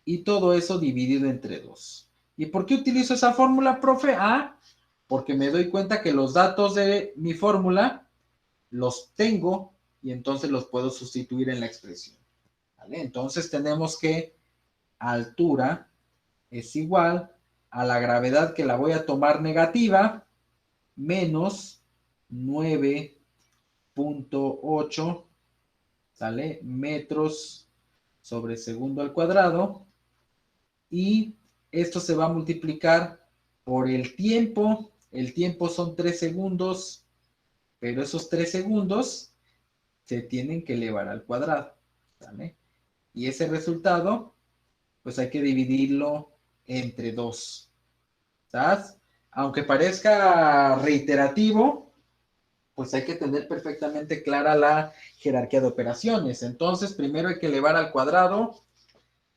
A: y todo eso dividido entre 2. ¿Y por qué utilizo esa fórmula, profe? Ah, porque me doy cuenta que los datos de mi fórmula los tengo y entonces los puedo sustituir en la expresión. ¿Vale? Entonces tenemos que altura es igual a la gravedad que la voy a tomar negativa menos 9.8, ¿sale? Metros sobre segundo al cuadrado. Y esto se va a multiplicar por el tiempo. El tiempo son 3 segundos, pero esos 3 segundos se tienen que elevar al cuadrado. ¿Vale? Y ese resultado, pues hay que dividirlo entre 2. ¿Sabes? Aunque parezca reiterativo, pues hay que tener perfectamente clara la jerarquía de operaciones. Entonces, primero hay que elevar al cuadrado.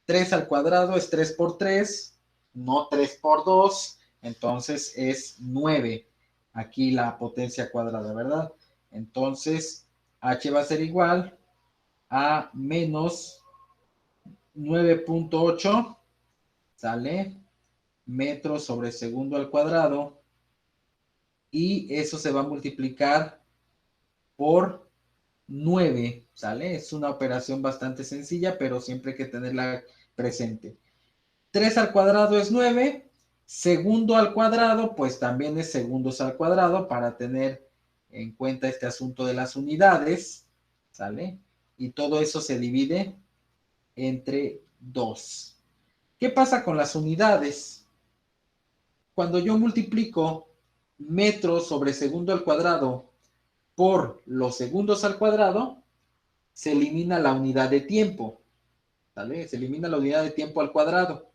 A: 3 al cuadrado es 3 por 3, no 3 por 2, entonces es 9. Aquí la potencia cuadrada, ¿verdad? Entonces, h va a ser igual a menos 9.8, ¿sale? Metros sobre segundo al cuadrado. Y eso se va a multiplicar por 9, ¿sale? Es una operación bastante sencilla, pero siempre hay que tenerla presente. 3 al cuadrado es 9, segundo al cuadrado, pues también es segundos al cuadrado para tener en cuenta este asunto de las unidades, ¿sale? Y todo eso se divide entre 2. ¿Qué pasa con las unidades? Cuando yo multiplico metros sobre segundo al cuadrado por los segundos al cuadrado, se elimina la unidad de tiempo, ¿sale? Se elimina la unidad de tiempo al cuadrado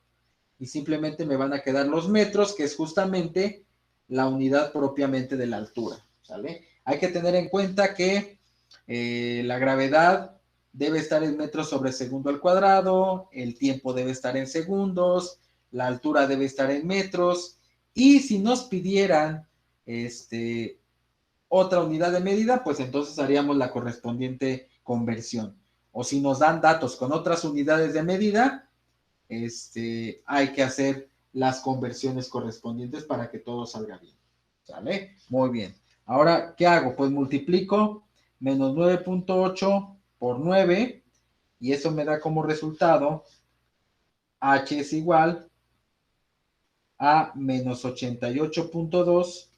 A: y simplemente me van a quedar los metros, que es justamente la unidad propiamente de la altura, ¿sale? Hay que tener en cuenta que la gravedad debe estar en metros sobre segundo al cuadrado, el tiempo debe estar en segundos, la altura debe estar en metros, y si nos pidieran otra unidad de medida, pues entonces haríamos la correspondiente conversión. O si nos dan datos con otras unidades de medida, hay que hacer las conversiones correspondientes para que todo salga bien. ¿Sale? Muy bien. Ahora, ¿qué hago? Pues multiplico menos 9.8 por 9 y eso me da como resultado h es igual a menos 88.2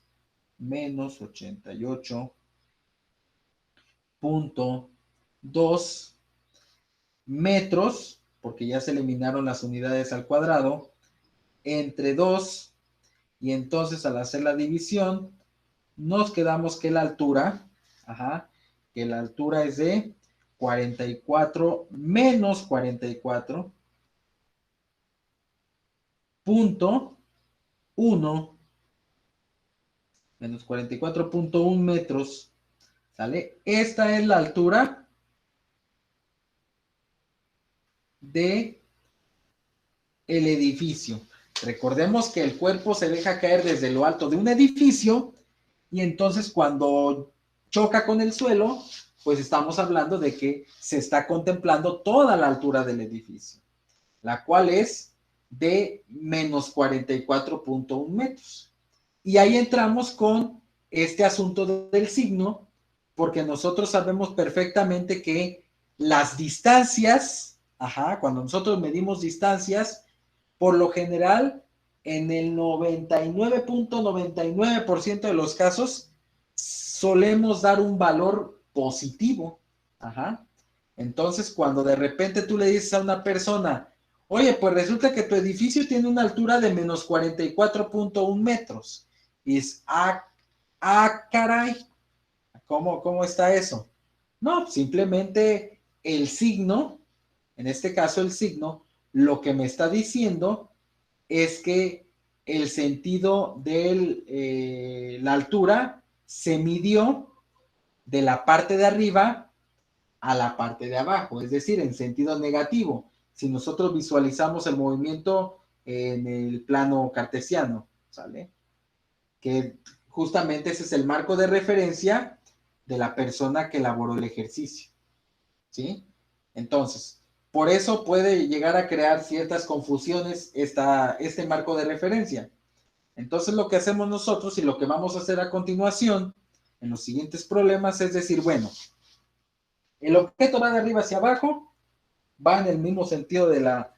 A: menos 88.2 metros, porque ya se eliminaron las unidades al cuadrado, entre 2, y entonces al hacer la división, nos quedamos que la altura, que la altura es de 44 menos 44.1 menos 44.1 metros, ¿sale? Esta es la altura de el edificio. Recordemos que el cuerpo se deja caer desde lo alto de un edificio y entonces cuando choca con el suelo, pues estamos hablando de que se está contemplando toda la altura del edificio, la cual es de menos 44.1 metros. Y ahí entramos con este asunto del signo, porque nosotros sabemos perfectamente que las distancias, cuando nosotros medimos distancias, por lo general, en el 99.99% de los casos, solemos dar un valor positivo. Entonces, cuando de repente tú le dices a una persona, oye, pues resulta que tu edificio tiene una altura de menos 44.1 metros. Y es, caray, ¿cómo está eso? No, simplemente el signo, en este caso el signo, lo que me está diciendo es que el sentido de la altura se midió de la parte de arriba a la parte de abajo, es decir, en sentido negativo. Si nosotros visualizamos el movimiento en el plano cartesiano, ¿sale? Que justamente ese es el marco de referencia de la persona que elaboró el ejercicio, ¿sí? Entonces, por eso puede llegar a crear ciertas confusiones este marco de referencia. Entonces, lo que hacemos nosotros y lo que vamos a hacer a continuación en los siguientes problemas es decir, bueno, el objeto va de arriba hacia abajo, va en el mismo sentido de la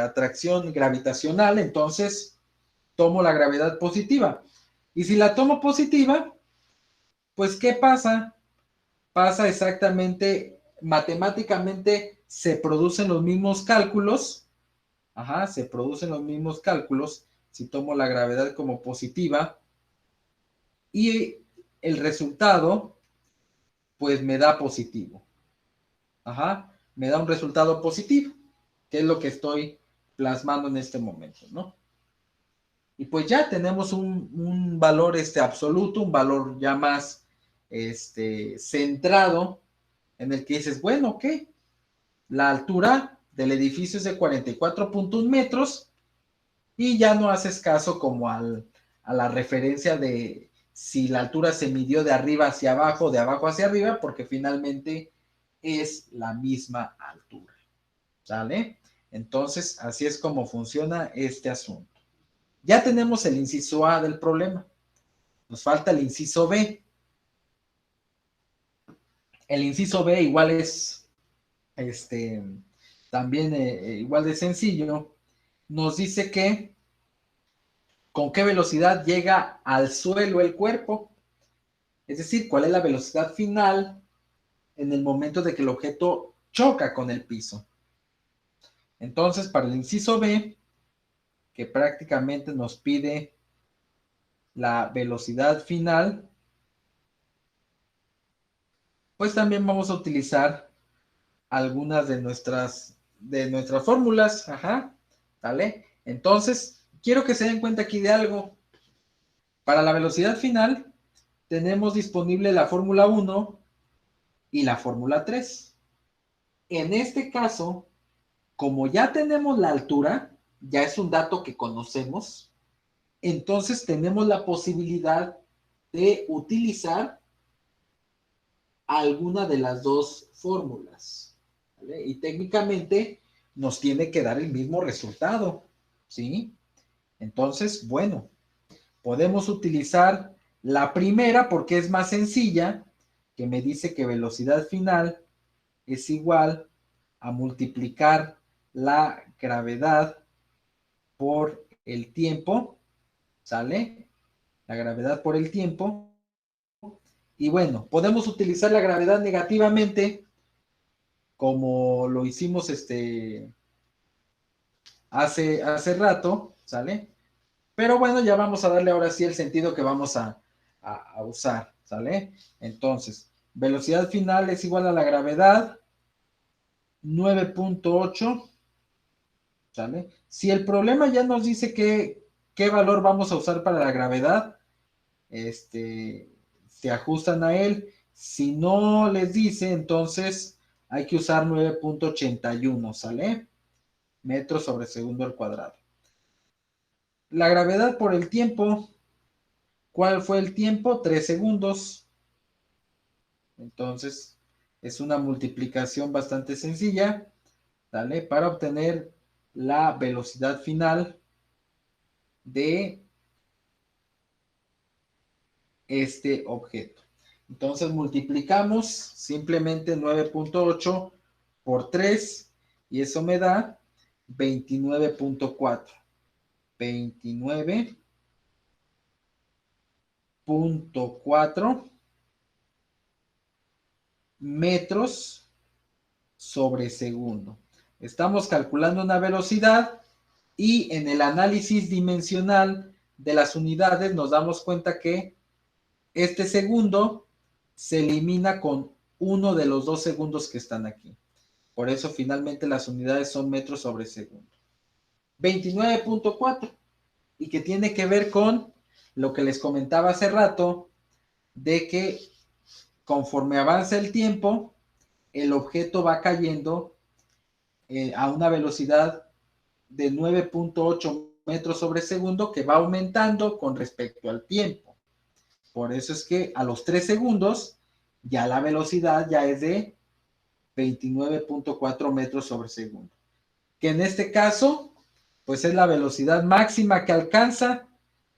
A: atracción gravitacional, entonces tomo la gravedad positiva. Y si la tomo positiva, pues ¿qué pasa? Pasa exactamente, matemáticamente se producen los mismos cálculos, se producen los mismos cálculos si tomo la gravedad como positiva y el resultado pues me da positivo. Me da un resultado positivo, que es lo que estoy plasmando en este momento, ¿no? Y pues ya tenemos un valor absoluto, un valor ya más centrado en el que dices, bueno, ¿qué? La altura del edificio es de 44.1 metros y ya no haces caso como a la referencia de si la altura se midió de arriba hacia abajo, de abajo hacia arriba, porque finalmente es la misma altura. ¿Sale? Entonces, así es como funciona este asunto. Ya tenemos el inciso A del problema. Nos falta el inciso B. El inciso B igual es también igual de sencillo. Nos dice que con qué velocidad llega al suelo el cuerpo. Es decir, cuál es la velocidad final en el momento de que el objeto choca con el piso. Entonces, para el inciso B, que prácticamente nos pide la velocidad final, pues también vamos a utilizar algunas de nuestras fórmulas, ¿vale? Entonces, quiero que se den cuenta aquí de algo. Para la velocidad final, tenemos disponible la fórmula 1 y la fórmula 3. En este caso, como ya tenemos la altura, ya es un dato que conocemos, entonces tenemos la posibilidad de utilizar alguna de las dos fórmulas, ¿vale? Y técnicamente nos tiene que dar el mismo resultado, ¿sí? Entonces, bueno, podemos utilizar la primera porque es más sencilla, que me dice que velocidad final es igual a multiplicar la gravedad por el tiempo, ¿sale? La gravedad por el tiempo. Y bueno, podemos utilizar la gravedad negativamente como lo hicimos hace rato, ¿sale? Pero bueno, ya vamos a darle ahora sí el sentido que vamos a usar, ¿sale? Entonces, velocidad final es igual a la gravedad, 9.8, ¿sale? Si el problema ya nos dice qué valor vamos a usar para la gravedad, se ajustan a él. Si no les dice, entonces hay que usar 9.81, ¿sale? Metros sobre segundo al cuadrado. La gravedad por el tiempo, ¿cuál fue el tiempo? 3 segundos. Entonces, es una multiplicación bastante sencilla, ¿vale? Para obtener la velocidad final de este objeto. Entonces, multiplicamos simplemente 9.8 por 3 y eso me da 29.4. 29.4 metros sobre segundo. Estamos calculando una velocidad y en el análisis dimensional de las unidades nos damos cuenta que este segundo se elimina con uno de los 2 segundos que están aquí. Por eso finalmente las unidades son metros sobre segundo. 29.4 y que tiene que ver con lo que les comentaba hace rato de que conforme avanza el tiempo, el objeto va cayendo a una velocidad de 9.8 metros sobre segundo que va aumentando con respecto al tiempo. Por eso es que a los 3 segundos ya la velocidad ya es de 29.4 metros sobre segundo. Que en este caso, pues es la velocidad máxima que alcanza,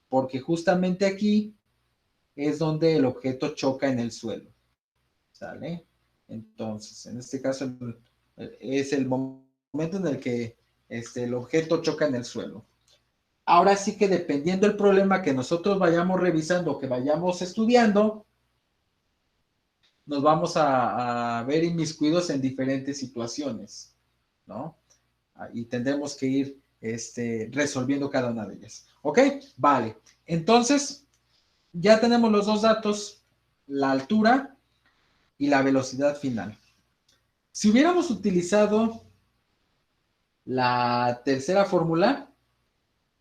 A: porque justamente aquí es donde el objeto choca en el suelo. ¿Sale? Entonces, en este caso es el momento en el que el objeto choca en el suelo. Ahora sí que dependiendo del problema que nosotros vayamos revisando, que vayamos estudiando, nos vamos a ver inmiscuidos en diferentes situaciones, ¿no? Y tendremos que ir resolviendo cada una de ellas. ¿Ok? Vale. Entonces, ya tenemos los dos datos, la altura y la velocidad final. Si hubiéramos utilizado la tercera fórmula,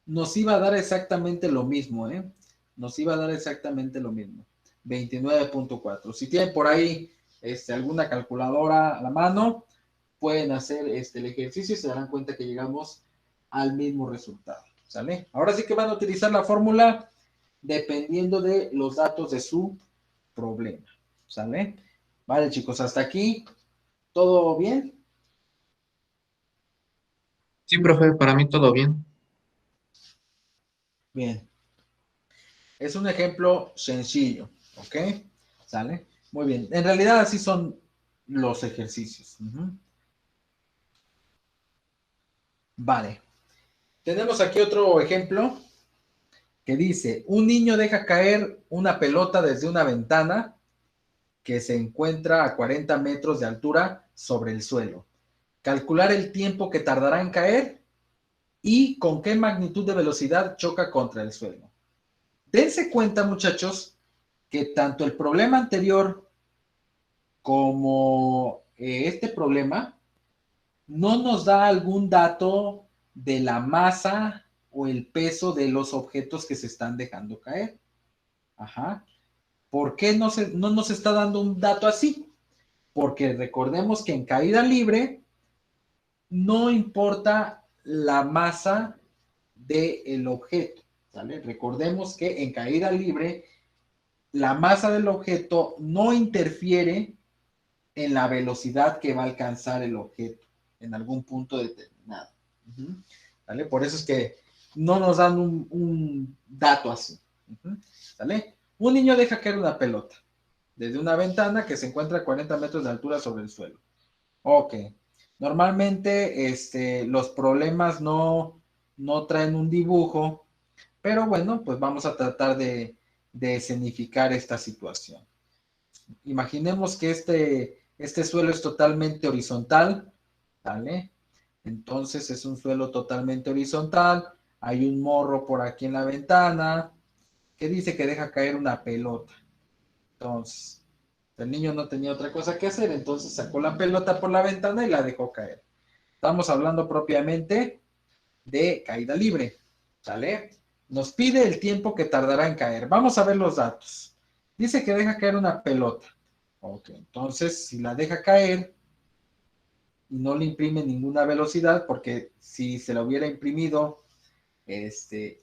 A: nos iba a dar exactamente lo mismo, ¿eh? Nos iba a dar exactamente lo mismo. 29.4. Si tienen por ahí alguna calculadora a la mano, pueden hacer el ejercicio y se darán cuenta que llegamos al mismo resultado. ¿Sale? Ahora sí que van a utilizar la fórmula dependiendo de los datos de su problema. ¿Sale? Vale, chicos, hasta aquí. ¿Todo bien?
B: Sí, profe, para mí todo bien.
A: Bien. Es un ejemplo sencillo, ¿ok? ¿Sale? Muy bien. En realidad así son los ejercicios. Vale. Tenemos aquí otro ejemplo que dice, un niño deja caer una pelota desde una ventana que se encuentra a 40 metros de altura sobre el suelo. Calcular el tiempo que tardará en caer y con qué magnitud de velocidad choca contra el suelo. Dense cuenta, muchachos, que tanto el problema anterior como este problema no nos da algún dato de la masa o el peso de los objetos que se están dejando caer. Ajá. ¿Por qué no nos está dando un dato así? Porque recordemos que en caída libre no importa la masa del objeto, ¿sale? Recordemos que en caída libre la masa del objeto no interfiere en la velocidad que va a alcanzar el objeto en algún punto determinado. ¿Vale? Por eso es que no nos dan un dato así. ¿Vale? Un niño deja caer una pelota desde una ventana que se encuentra a 40 metros de altura sobre el suelo. Ok. Normalmente los problemas no traen un dibujo, pero bueno, pues vamos a tratar de escenificar esta situación. Imaginemos que Este suelo es totalmente horizontal, ¿vale? Entonces es un suelo totalmente horizontal. Hay un morro por aquí en la ventana que dice que deja caer una pelota. Entonces, el niño no tenía otra cosa que hacer, entonces sacó la pelota por la ventana y la dejó caer. Estamos hablando propiamente de caída libre, ¿sale? Nos pide el tiempo que tardará en caer. Vamos a ver los datos. Dice que deja caer una pelota. Ok, entonces si la deja caer y no le imprime ninguna velocidad, porque si se la hubiera imprimido,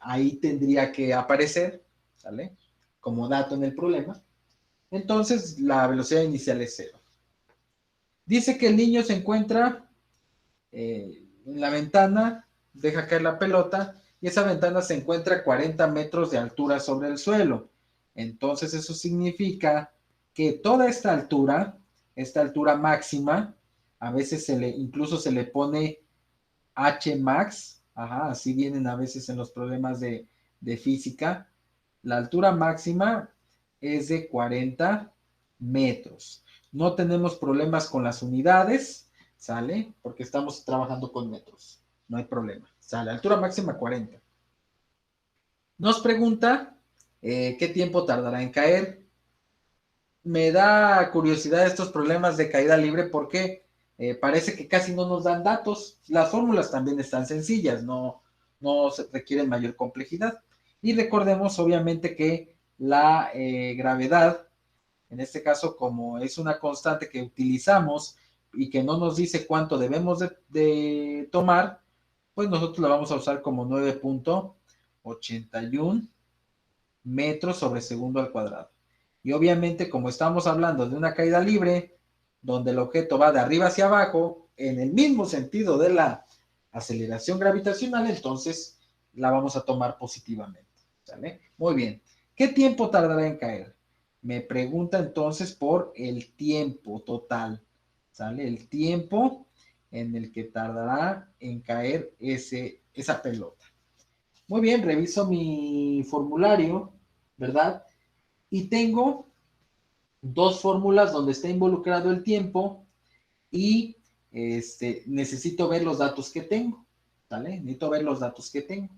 A: ahí tendría que aparecer, ¿sale? Como dato en el problema. Entonces la velocidad inicial es cero. Dice que el niño se encuentra en la ventana, deja caer la pelota y esa ventana se encuentra a 40 metros de altura sobre el suelo. Entonces eso significa que toda esta altura máxima, a veces incluso se le pone H max, ajá, así vienen a veces en los problemas de física, la altura máxima es de 40 metros. No tenemos problemas con las unidades, ¿sale? Porque estamos trabajando con metros. No hay problema. Sale, altura máxima 40. Nos pregunta qué tiempo tardará en caer. Me da curiosidad estos problemas de caída libre porque parece que casi no nos dan datos. Las fórmulas también están sencillas, no se requieren mayor complejidad. Y recordemos obviamente que la gravedad, en este caso como es una constante que utilizamos y que no nos dice cuánto debemos de tomar, pues nosotros la vamos a usar como 9.81 metros sobre segundo al cuadrado. Y obviamente, como estamos hablando de una caída libre, donde el objeto va de arriba hacia abajo, en el mismo sentido de la aceleración gravitacional, entonces la vamos a tomar positivamente. ¿Sale? Muy bien. ¿Qué tiempo tardará en caer? Me pregunta entonces por el tiempo total. ¿Sale? El tiempo en el que tardará en caer esa pelota. Muy bien, reviso mi formulario, ¿verdad? Y tengo dos fórmulas donde está involucrado el tiempo y necesito ver los datos que tengo, ¿vale? Necesito ver los datos que tengo.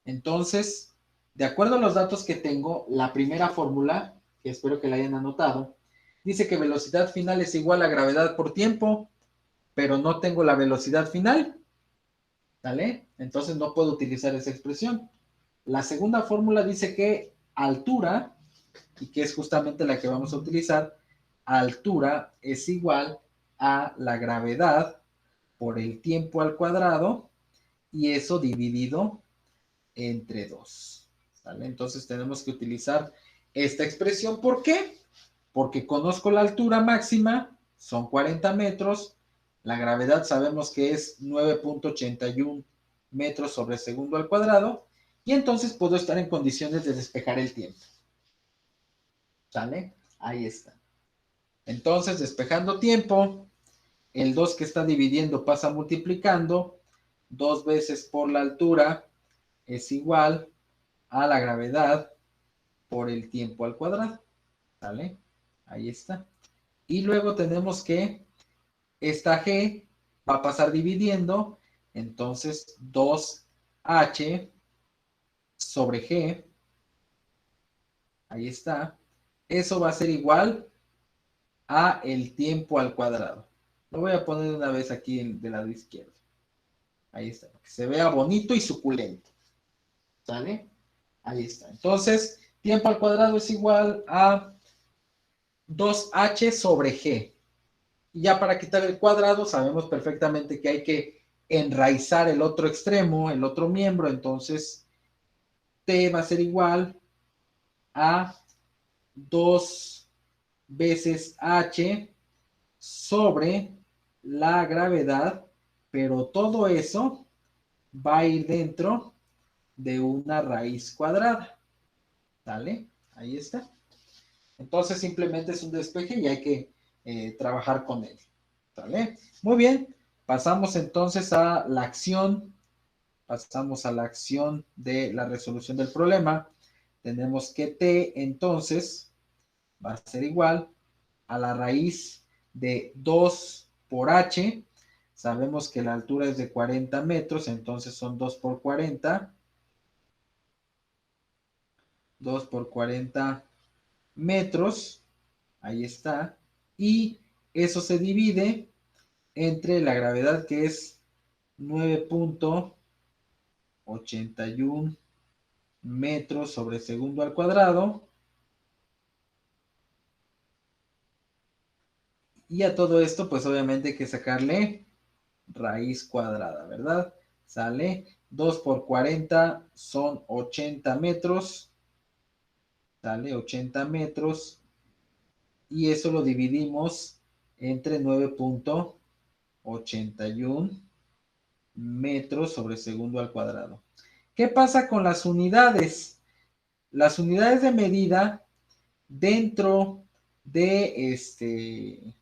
A: Entonces, de acuerdo a los datos que tengo, la primera fórmula, que espero que la hayan anotado, dice que velocidad final es igual a gravedad por tiempo, pero no tengo la velocidad final, ¿vale? Entonces no puedo utilizar esa expresión. La segunda fórmula dice que altura, y que es justamente la que vamos a utilizar, altura es igual a la gravedad por el tiempo al cuadrado y eso dividido entre 2. ¿Vale? Entonces tenemos que utilizar esta expresión. ¿Por qué? Porque conozco la altura máxima, son 40 metros, la gravedad sabemos que es 9.81 metros sobre segundo al cuadrado, y entonces puedo estar en condiciones de despejar el tiempo. ¿Sale? Ahí está. Entonces, despejando tiempo, el 2 que está dividiendo pasa multiplicando, 2 veces por la altura es igual a la gravedad por el tiempo al cuadrado. ¿Sale? Ahí está. Y luego tenemos que esta G va a pasar dividiendo, entonces 2H sobre G, ahí está, eso va a ser igual a el tiempo al cuadrado. Lo voy a poner una vez aquí del lado izquierdo. Ahí está, que se vea bonito y suculento. ¿Sale? Ahí está. Entonces, tiempo al cuadrado es igual a 2H sobre G. Y ya para quitar el cuadrado, sabemos perfectamente que hay que enraizar el otro extremo, el otro miembro. Entonces, T va a ser igual a 2 veces H sobre la gravedad, pero todo eso va a ir dentro de una raíz cuadrada. ¿Sale? Ahí está. Entonces simplemente es un despeje y hay que trabajar con él. ¿Sale? Muy bien. Pasamos entonces a la acción. Pasamos a la acción de la resolución del problema. Tenemos que T entonces va a ser igual a la raíz de 2 por h. Sabemos que la altura es de 40 metros, entonces son 2 por 40. 2 por 40 metros. Ahí está. Y eso se divide entre la gravedad, que es 9.81 metros sobre segundo al cuadrado. Y a todo esto, pues obviamente hay que sacarle raíz cuadrada, ¿verdad? Sale 2 por 40 son 80 metros. Sale 80 metros. Y eso lo dividimos entre 9.81 metros sobre segundo al cuadrado. ¿Qué pasa con las unidades? Las unidades de medida dentro de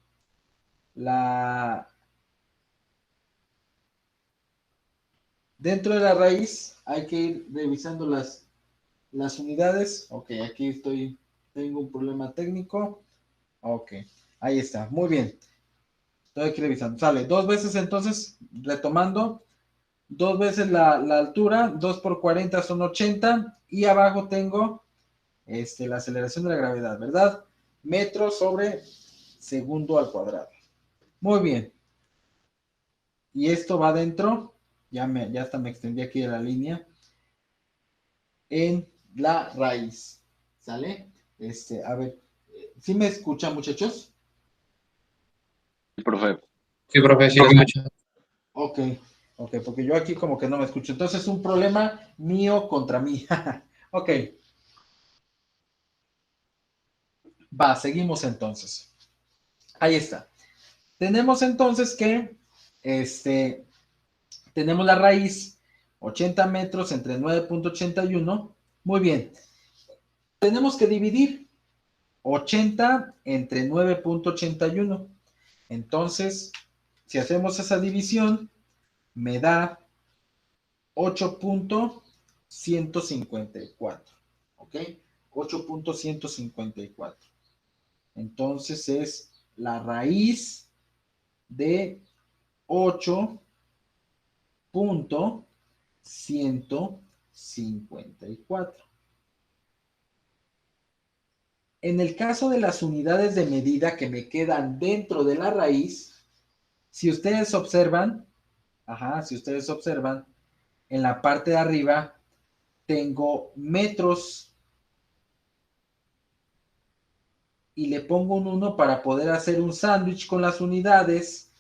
A: la dentro de la raíz hay que ir revisando las unidades. Ok, aquí tengo un problema técnico. Ok, ahí está, muy bien. Estoy aquí revisando. Sale, dos veces entonces, retomando, dos veces la altura, 2 por 40 son 80, y abajo tengo la aceleración de la gravedad, ¿verdad? Metros sobre segundo al cuadrado. Muy bien. Y esto va dentro, ya hasta me extendí aquí de la línea, en la raíz. ¿Sale? A ver, ¿sí me escuchan, muchachos?
C: Profe.
B: Sí, profe, sí lo escucho.
A: Ok, ok, porque yo aquí como que no me escucho. Entonces es un problema mío contra mí. Ok, va, seguimos entonces. Ahí está. Tenemos entonces que, tenemos la raíz 80 metros entre 9.81. Muy bien. Tenemos que dividir 80 entre 9.81. Entonces, si hacemos esa división, me da 8.154. ¿Ok? 8.154. Entonces es la raíz de 8.154. En el caso de las unidades de medida que me quedan dentro de la raíz, si ustedes observan, si ustedes observan, en la parte de arriba tengo metros y le pongo un 1 para poder hacer un sándwich con las unidades.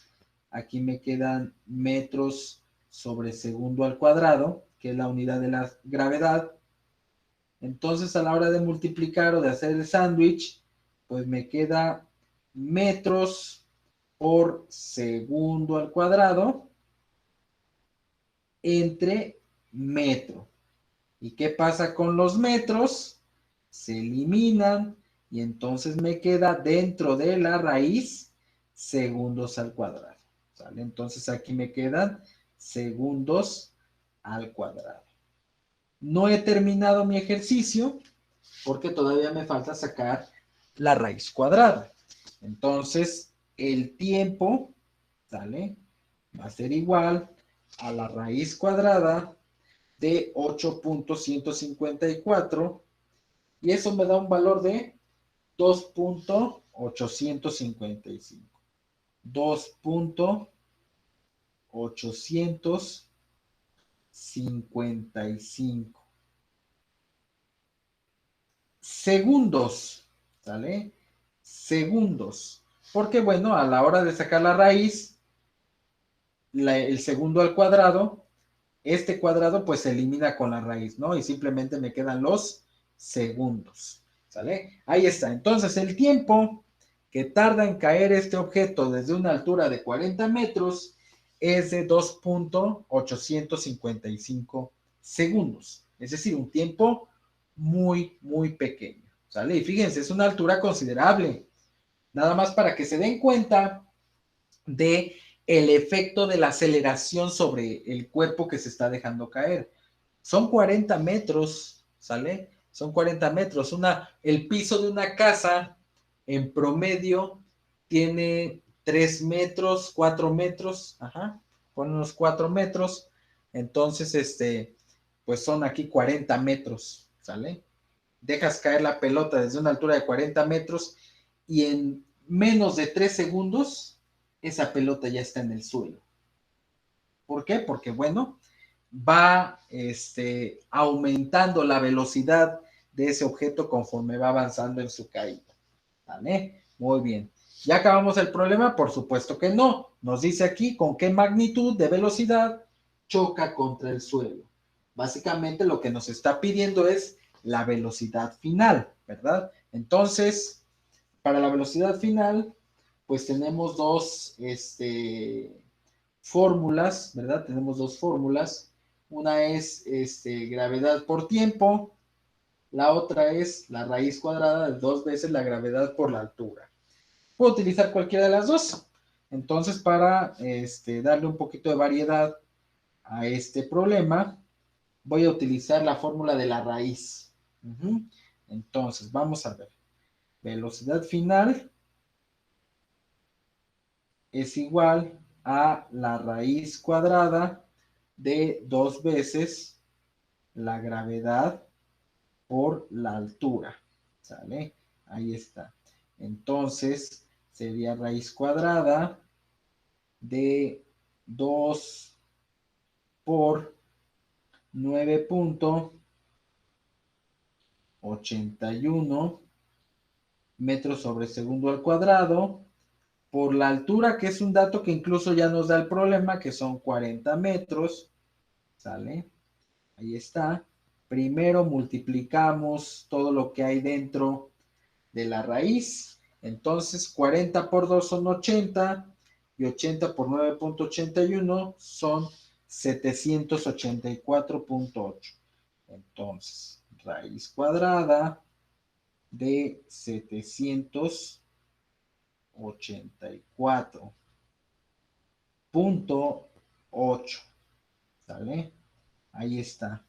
A: Aquí me quedan metros sobre segundo al cuadrado, que es la unidad de la gravedad. Entonces, a la hora de multiplicar o de hacer el sándwich, pues me queda metros por segundo al cuadrado entre metro. ¿Y qué pasa con los metros? Se eliminan y entonces me queda dentro de la raíz segundos al cuadrado. ¿Sale? Entonces aquí me quedan segundos al cuadrado. No he terminado mi ejercicio porque todavía me falta sacar la raíz cuadrada. Entonces, el tiempo, ¿sale? Va a ser igual a la raíz cuadrada de 8.154, y eso me da un valor de 2.855. 2.855 segundos, ¿sale? Segundos. Porque bueno, a la hora de sacar la raíz, el segundo al cuadrado, este cuadrado pues se elimina con la raíz, ¿no? Y simplemente me quedan los segundos, ¿sale? Ahí está. Entonces el tiempo que tarda en caer este objeto desde una altura de 40 metros es de 2.855 segundos. Es decir, un tiempo muy, muy pequeño, ¿sale? Y fíjense, es una altura considerable. Nada más para que se den cuenta de el efecto de la aceleración sobre el cuerpo que se está dejando caer. Son 40 metros, ¿sale? Son 40 metros. El piso de una casa en promedio tiene 3 metros, 4 metros, ajá, pon unos 4 metros, entonces, pues son aquí 40 metros, ¿sale? Dejas caer la pelota desde una altura de 40 metros y en menos de 3 segundos, esa pelota ya está en el suelo. ¿Por qué? Porque, bueno, va aumentando la velocidad de ese objeto conforme va avanzando en su caída. ¿Vale? Muy bien. ¿Ya acabamos el problema? Por supuesto que no. Nos dice aquí con qué magnitud de velocidad choca contra el suelo. Básicamente lo que nos está pidiendo es la velocidad final, ¿verdad? Entonces, para la velocidad final, pues tenemos dos fórmulas, ¿verdad? Tenemos dos fórmulas. Una es gravedad por tiempo, la otra es la raíz cuadrada de 2 veces la gravedad por la altura. Puedo utilizar cualquiera de las dos. Entonces, para darle un poquito de variedad a este problema, voy a utilizar la fórmula de la raíz. Entonces, vamos a ver. Velocidad final es igual a la raíz cuadrada de 2 veces la gravedad por la altura. ¿Sale? Ahí está. Entonces, sería raíz cuadrada de 2 por 9.81 metros sobre segundo al cuadrado por la altura, que es un dato que incluso ya nos da el problema, que son 40 metros. ¿Sale? Ahí está. Primero multiplicamos todo lo que hay dentro de la raíz. Entonces, 40 por 2 son 80 y 80 por 9.81 son 784.8. Entonces, raíz cuadrada de 784.8. ¿Sale? Ahí está.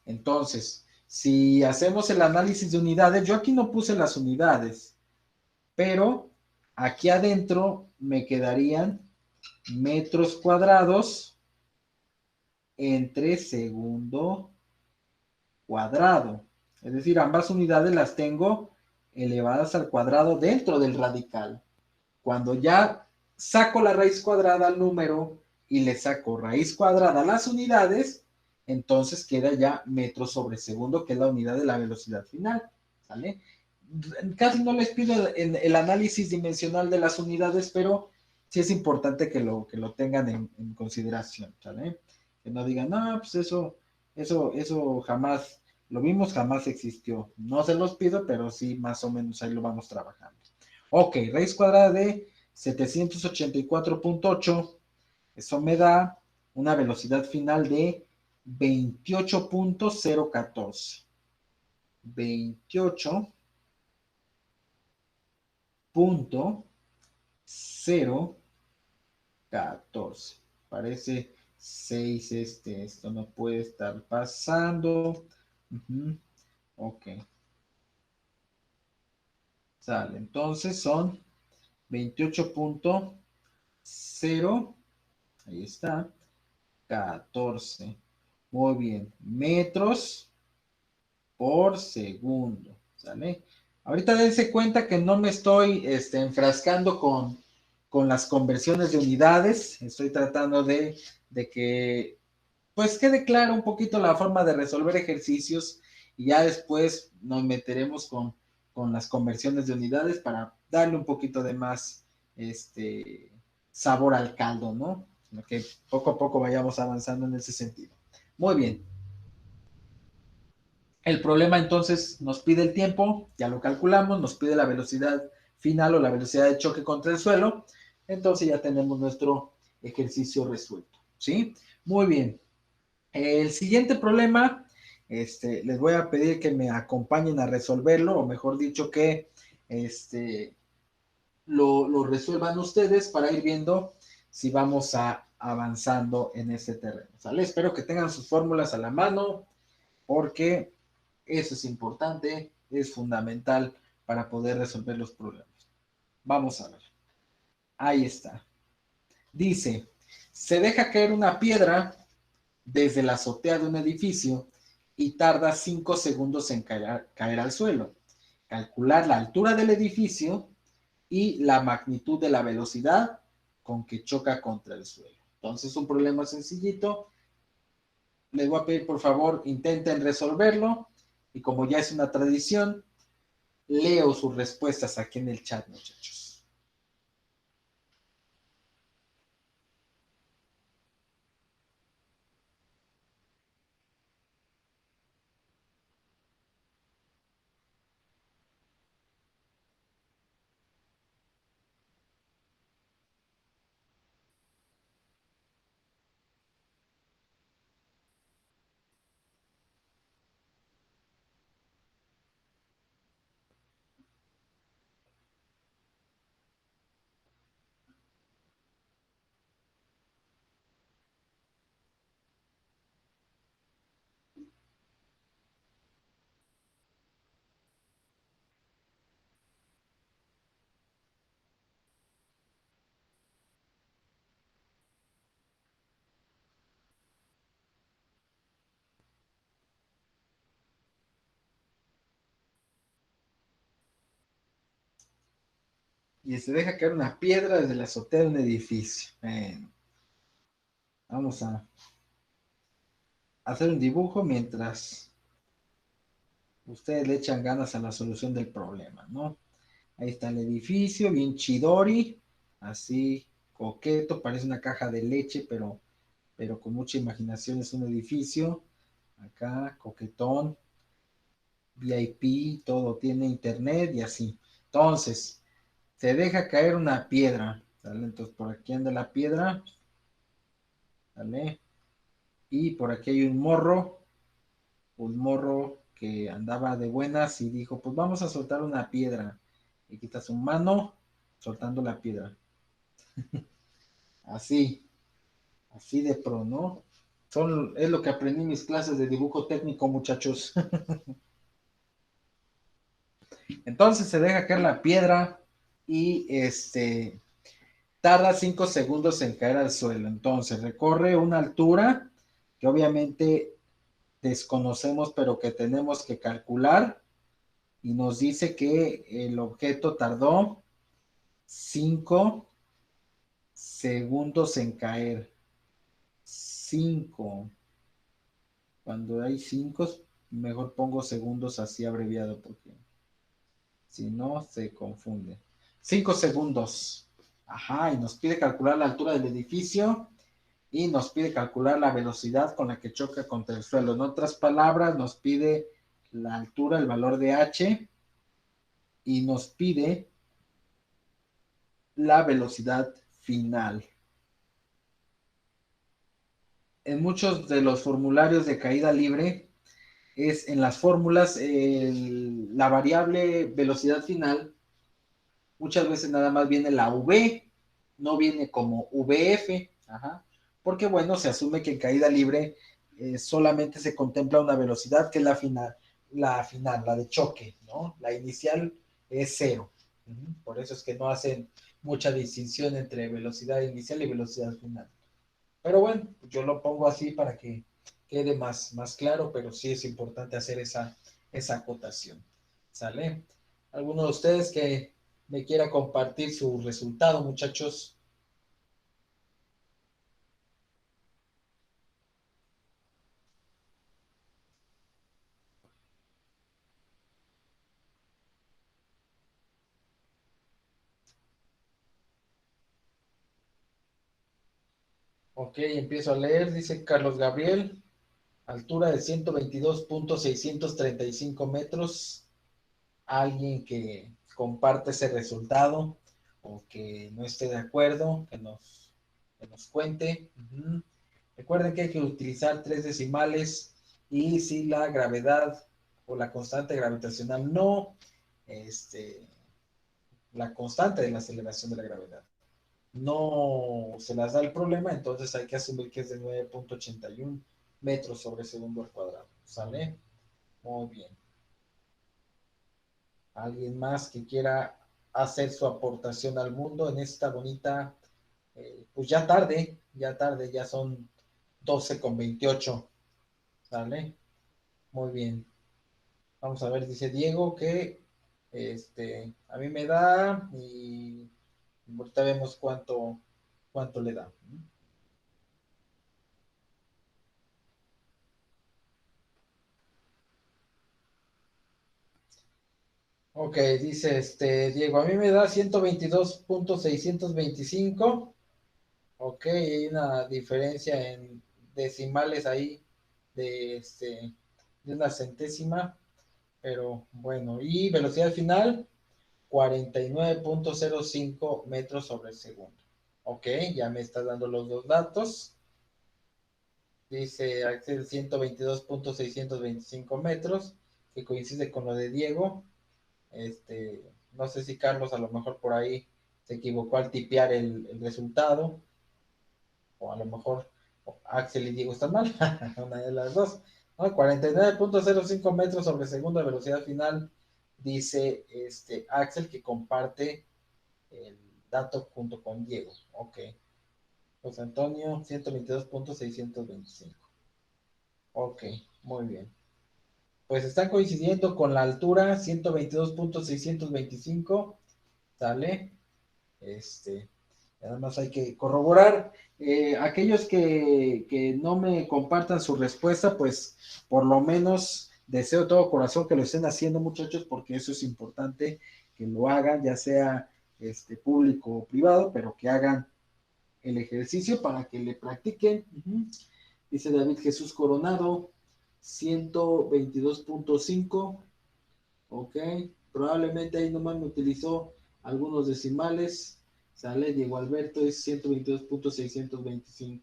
A: Entonces, si hacemos el análisis de unidades, yo aquí no puse las unidades, pero aquí adentro me quedarían metros cuadrados entre segundo cuadrado. Es decir, ambas unidades las tengo elevadas al cuadrado dentro del radical. Cuando ya saco la raíz cuadrada al número y le saco raíz cuadrada a las unidades, entonces queda ya metros sobre segundo, que es la unidad de la velocidad final. ¿Sale? Casi no les pido el análisis dimensional de las unidades, pero sí es importante que lo tengan en consideración. ¿Sale? Que no digan, no, pues eso jamás lo vimos, jamás existió. No se los pido, pero sí más o menos ahí lo vamos trabajando. Ok, raíz cuadrada de 784.8, eso me da una velocidad final de 28.014. 28.014. Parece 6 esto no puede estar pasando. Ok. Sale, entonces son 28.0, ahí está, 14. Muy bien, metros por segundo, ¿sale? Ahorita dense cuenta que no me estoy enfrascando con las conversiones de unidades, estoy tratando de que pues quede claro un poquito la forma de resolver ejercicios y ya después nos meteremos con las conversiones de unidades para darle un poquito de más sabor al caldo, ¿no? Que poco a poco vayamos avanzando en ese sentido. Muy bien. El problema entonces nos pide el tiempo, ya lo calculamos, nos pide la velocidad final o la velocidad de choque contra el suelo, entonces ya tenemos nuestro ejercicio resuelto, ¿sí? Muy bien. El siguiente problema, les voy a pedir que me acompañen a resolverlo, o mejor dicho, que lo resuelvan ustedes para ir viendo si vamos avanzando en este terreno. ¿Sale? Espero que tengan sus fórmulas a la mano, porque eso es importante, es fundamental para poder resolver los problemas. Vamos a ver. Ahí está. Dice, se deja caer una piedra desde la azotea de un edificio y tarda 5 segundos en caer al suelo. Calcular la altura del edificio y la magnitud de la velocidad con que choca contra el suelo. Entonces, un problema sencillito. Les voy a pedir, por favor, intenten resolverlo. Y como ya es una tradición, leo sus respuestas aquí en el chat, muchachos. Y se deja caer una piedra desde la azotea de un edificio. Vamos a hacer un dibujo mientras ustedes le echan ganas a la solución del problema, ¿no? Ahí está el edificio, bien chidori, así coqueto, parece una caja de leche, pero con mucha imaginación es un edificio. Acá, coquetón, VIP, todo tiene internet y así. Entonces, se deja caer una piedra, ¿vale? Entonces, por aquí anda la piedra, ¿vale? Y por aquí hay un morro que andaba de buenas y dijo, pues vamos a soltar una piedra. Y quita su mano soltando la piedra. Así, así de pro, ¿no? Es lo que aprendí en mis clases de dibujo técnico, muchachos. Entonces se deja caer la piedra y tarda 5 segundos en caer al suelo. Entonces recorre una altura que obviamente desconocemos, pero que tenemos que calcular. Y nos dice que el objeto tardó 5 segundos en caer. 5. Cuando hay 5, mejor pongo segundos así abreviado porque si no se confunde. 5 segundos. Ajá, y nos pide calcular la altura del edificio y nos pide calcular la velocidad con la que choca contra el suelo. En otras palabras, nos pide la altura, el valor de h y nos pide la velocidad final. En muchos de los formularios de caída libre, es en las fórmulas la variable velocidad final, muchas veces nada más viene la V, no viene como VF, ajá, porque bueno, se asume que en caída libre solamente se contempla una velocidad que es la de choque, ¿no? La inicial es cero. Por eso es que no hacen mucha distinción entre velocidad inicial y velocidad final. Pero bueno, yo lo pongo así para que quede más claro, pero sí es importante hacer esa acotación. ¿Sale? ¿Alguno de ustedes que me quiera compartir su resultado, muchachos? Ok, empiezo a leer. Dice Carlos Gabriel, altura de 122.635 metros. Alguien que comparte ese resultado o que no esté de acuerdo, que nos cuente. Recuerden que hay que utilizar 3 decimales y si la gravedad o la constante gravitacional no, este, la constante de la aceleración de la gravedad no se las da el problema, entonces hay que asumir que es de 9.81 metros sobre segundo al cuadrado. ¿Sale? Muy bien. ¿Alguien más que quiera hacer su aportación al mundo en esta bonita, pues ya tarde, ya son 12:28, ¿sale? Muy bien. Vamos a ver, dice Diego que a mí me da y ahorita vemos cuánto le da. Ok, dice Diego, a mí me da 122.625. Ok, hay una diferencia en decimales ahí de una centésima, pero bueno, y velocidad final, 49.05 metros sobre segundo. Ok, ya me está dando los dos datos. Dice Axel 122.625 metros, que coincide con lo de Diego. No sé si Carlos a lo mejor por ahí se equivocó al tipear el resultado, o a lo mejor Axel y Diego están mal, una de las dos. ¿No? 49.05 metros sobre segunda velocidad final, dice Axel, que comparte el dato junto con Diego. Ok. José Antonio, 122.625. Ok, muy bien. Pues están coincidiendo con la altura, 122.625. ¿Sale? Nada más hay que corroborar. Aquellos que no me compartan su respuesta, pues por lo menos deseo de todo corazón que lo estén haciendo, muchachos, porque eso es importante, que lo hagan, ya sea público o privado, pero que hagan el ejercicio para que le practiquen. Dice David Jesús Coronado, 122.5. Ok, probablemente ahí nomás me utilizó algunos decimales. Sale Diego Alberto, es 122.625.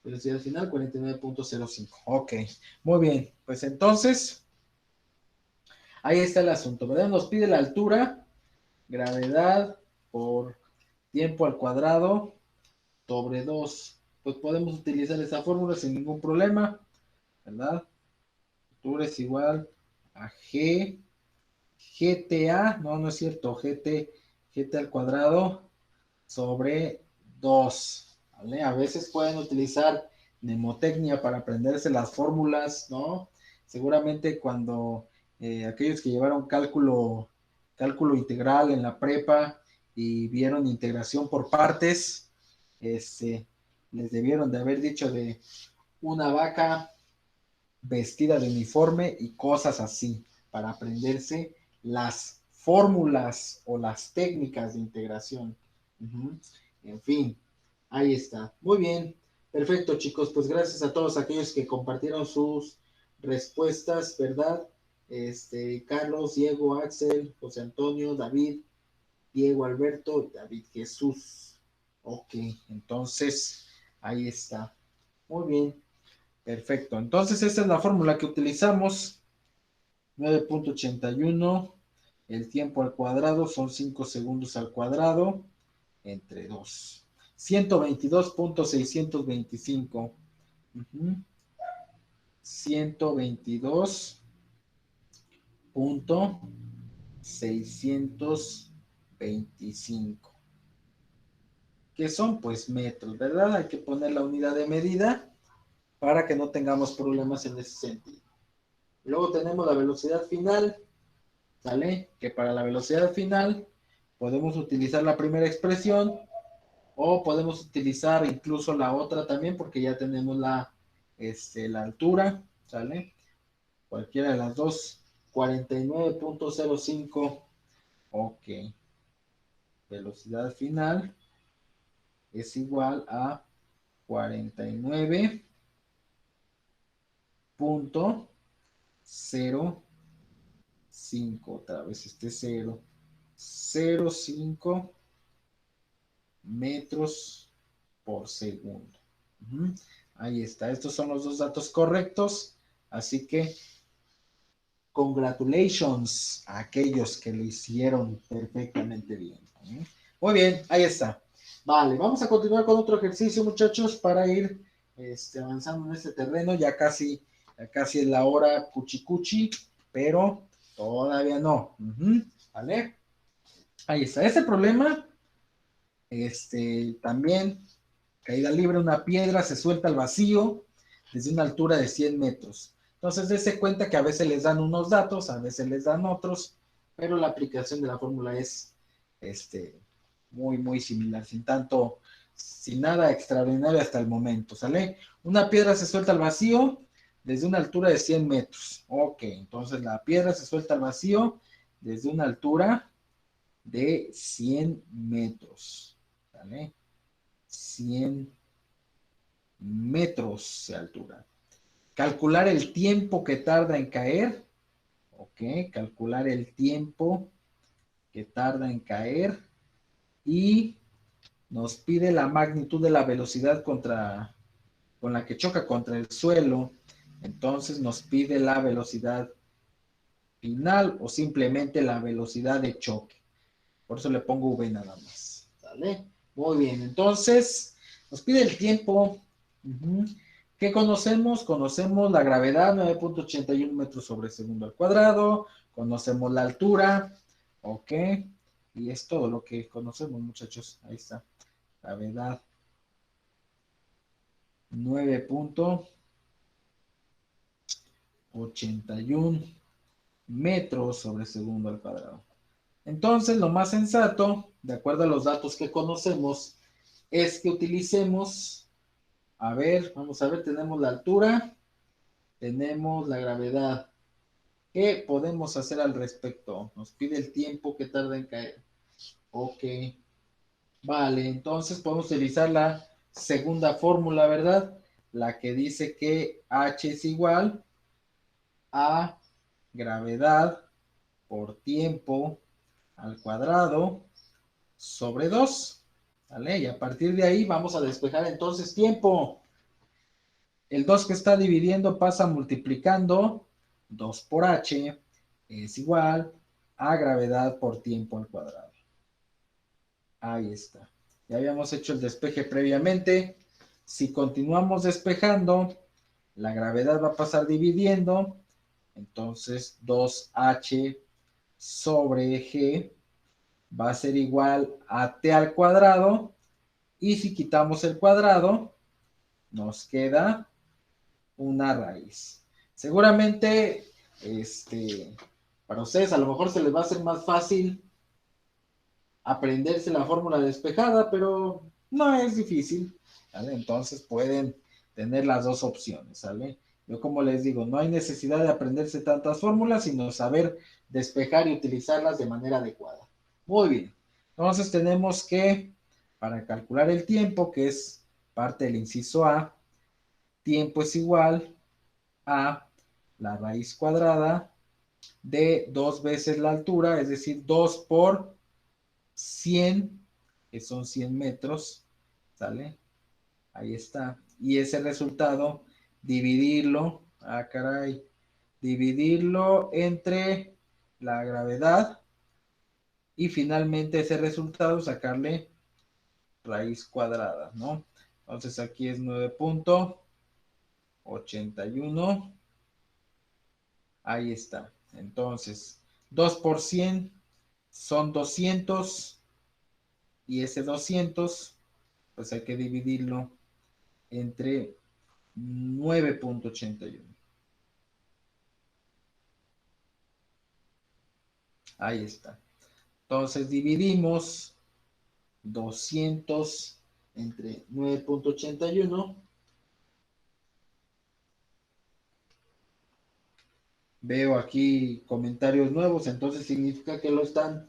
A: Velocidad final 49.05. Ok, muy bien. Pues entonces, ahí está el asunto, ¿verdad? Nos pide la altura, gravedad por tiempo al cuadrado sobre 2. Pues podemos utilizar esa fórmula sin ningún problema, ¿verdad? Altura es igual a GTA, no es cierto, GT al cuadrado sobre 2, ¿vale? A veces pueden utilizar mnemotecnia para aprenderse las fórmulas, ¿no? Seguramente cuando aquellos que llevaron cálculo integral en la prepa y vieron integración por partes, les debieron de haber dicho de una vaca vestida de uniforme y cosas así, para aprenderse las fórmulas o las técnicas de integración. En fin, ahí está. Muy bien, perfecto, chicos. Pues gracias a todos aquellos que compartieron sus respuestas, ¿verdad? Carlos, Diego, Axel, José Antonio, David, Diego Alberto, David Jesús. Ok, entonces ahí está. Muy bien, perfecto. Entonces esta es la fórmula que utilizamos. 9.81. El tiempo al cuadrado son 5 segundos al cuadrado entre 2. 122.625. 122.625. ¿Qué son? Pues metros, ¿verdad? Hay que poner la unidad de medida para que no tengamos problemas en ese sentido. Luego tenemos la velocidad final, ¿sale? Que para la velocidad final podemos utilizar la primera expresión o podemos utilizar incluso la otra también porque ya tenemos la altura, ¿sale? Cualquiera de las dos, 49.05. Ok. Velocidad final es igual a 49.05. Otra vez 0.05 metros por segundo. Ahí está. Estos son los dos datos correctos. Así que congratulations a aquellos que lo hicieron perfectamente bien. Muy bien, ahí está. Vale, vamos a continuar con otro ejercicio, muchachos, para ir avanzando en este terreno. Ya casi es la hora cuchi cuchi, pero todavía no. ¿Vale? Ahí está. Ese problema, también, caída libre, una piedra se suelta al vacío desde una altura de 100 metros. Entonces, dése cuenta que a veces les dan unos datos, a veces les dan otros, pero la aplicación de la fórmula es muy, muy similar, sin nada extraordinario hasta el momento, ¿sale? Una piedra se suelta al vacío desde una altura de 100 metros. Ok, entonces la piedra se suelta al vacío desde una altura de 100 metros, ¿sale? 100 metros de altura. Calcular el tiempo que tarda en caer, ok, calcular el tiempo que tarda en caer y nos pide la magnitud de la velocidad con la que choca contra el suelo. Entonces nos pide la velocidad final o simplemente la velocidad de choque. Por eso le pongo V nada más. ¿Sale? Muy bien. Entonces, nos pide el tiempo. ¿Qué conocemos? Conocemos la gravedad, 9.81 metros sobre segundo al cuadrado. Conocemos la altura. Ok. Y es todo lo que conocemos, muchachos. Ahí está. Gravedad 9.81 metros sobre segundo al cuadrado. Entonces, lo más sensato, de acuerdo a los datos que conocemos, es que utilicemos, a ver, vamos a ver, tenemos la altura, tenemos la gravedad. ¿Qué podemos hacer al respecto? Nos pide el tiempo que tarda en caer. Ok, vale, entonces podemos utilizar la segunda fórmula, ¿verdad? La que dice que H es igual a gravedad por tiempo al cuadrado sobre 2. ¿Vale? Y a partir de ahí vamos a despejar entonces tiempo. El 2 que está dividiendo pasa multiplicando 2 por h es igual a gravedad por tiempo al cuadrado. Ahí está. Ya habíamos hecho el despeje previamente. Si continuamos despejando, la gravedad va a pasar dividiendo. Entonces 2h sobre g va a ser igual a t al cuadrado. Y si quitamos el cuadrado, nos queda una raíz. Seguramente, para ustedes a lo mejor se les va a hacer más fácil aprenderse la fórmula despejada, pero no es difícil, ¿vale? Entonces pueden tener las dos opciones, ¿sale? Yo como les digo, no hay necesidad de aprenderse tantas fórmulas, sino saber despejar y utilizarlas de manera adecuada. Muy bien. Entonces tenemos que, para calcular el tiempo, que es parte del inciso A, tiempo es igual a la raíz cuadrada de 2 veces la altura, es decir, 2 por 100, que son 100 metros, ¿sale? Ahí está. Y ese resultado, dividirlo, caray, dividirlo entre la gravedad y finalmente ese resultado sacarle raíz cuadrada, ¿no? Entonces aquí es 9.81. Ahí está. Entonces, 2 por 100 son 200 y ese 200 pues hay que dividirlo entre 9.81. Ahí está. Entonces dividimos 200 entre 9.81. Veo aquí comentarios nuevos, entonces significa que lo están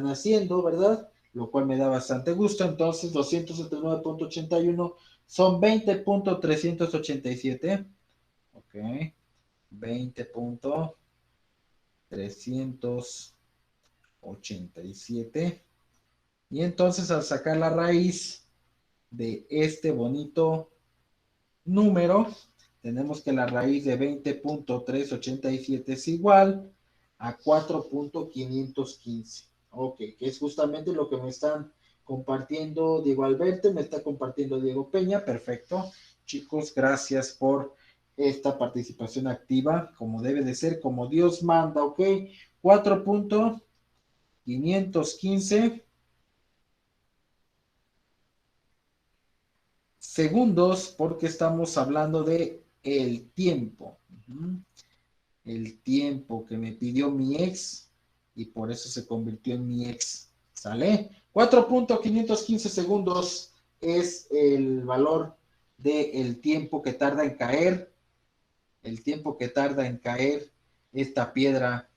A: haciendo, ¿verdad? Lo cual me da bastante gusto. Entonces 200 entre 9.81 son 20.387. Ok. 20.387. Y entonces al sacar la raíz de este bonito número, tenemos que la raíz de 20.387 es igual a 4.515. Ok, que es justamente lo que me están compartiendo Diego Alberto, me está compartiendo Diego Peña. Perfecto. Chicos, gracias por esta participación activa, como debe de ser, como Dios manda, ok. 4. 515 segundos porque estamos hablando de el tiempo. El tiempo que me pidió mi ex y por eso se convirtió en mi ex. ¿Sale? 4.515 segundos es el valor del tiempo que tarda en caer. El tiempo que tarda en caer esta piedra,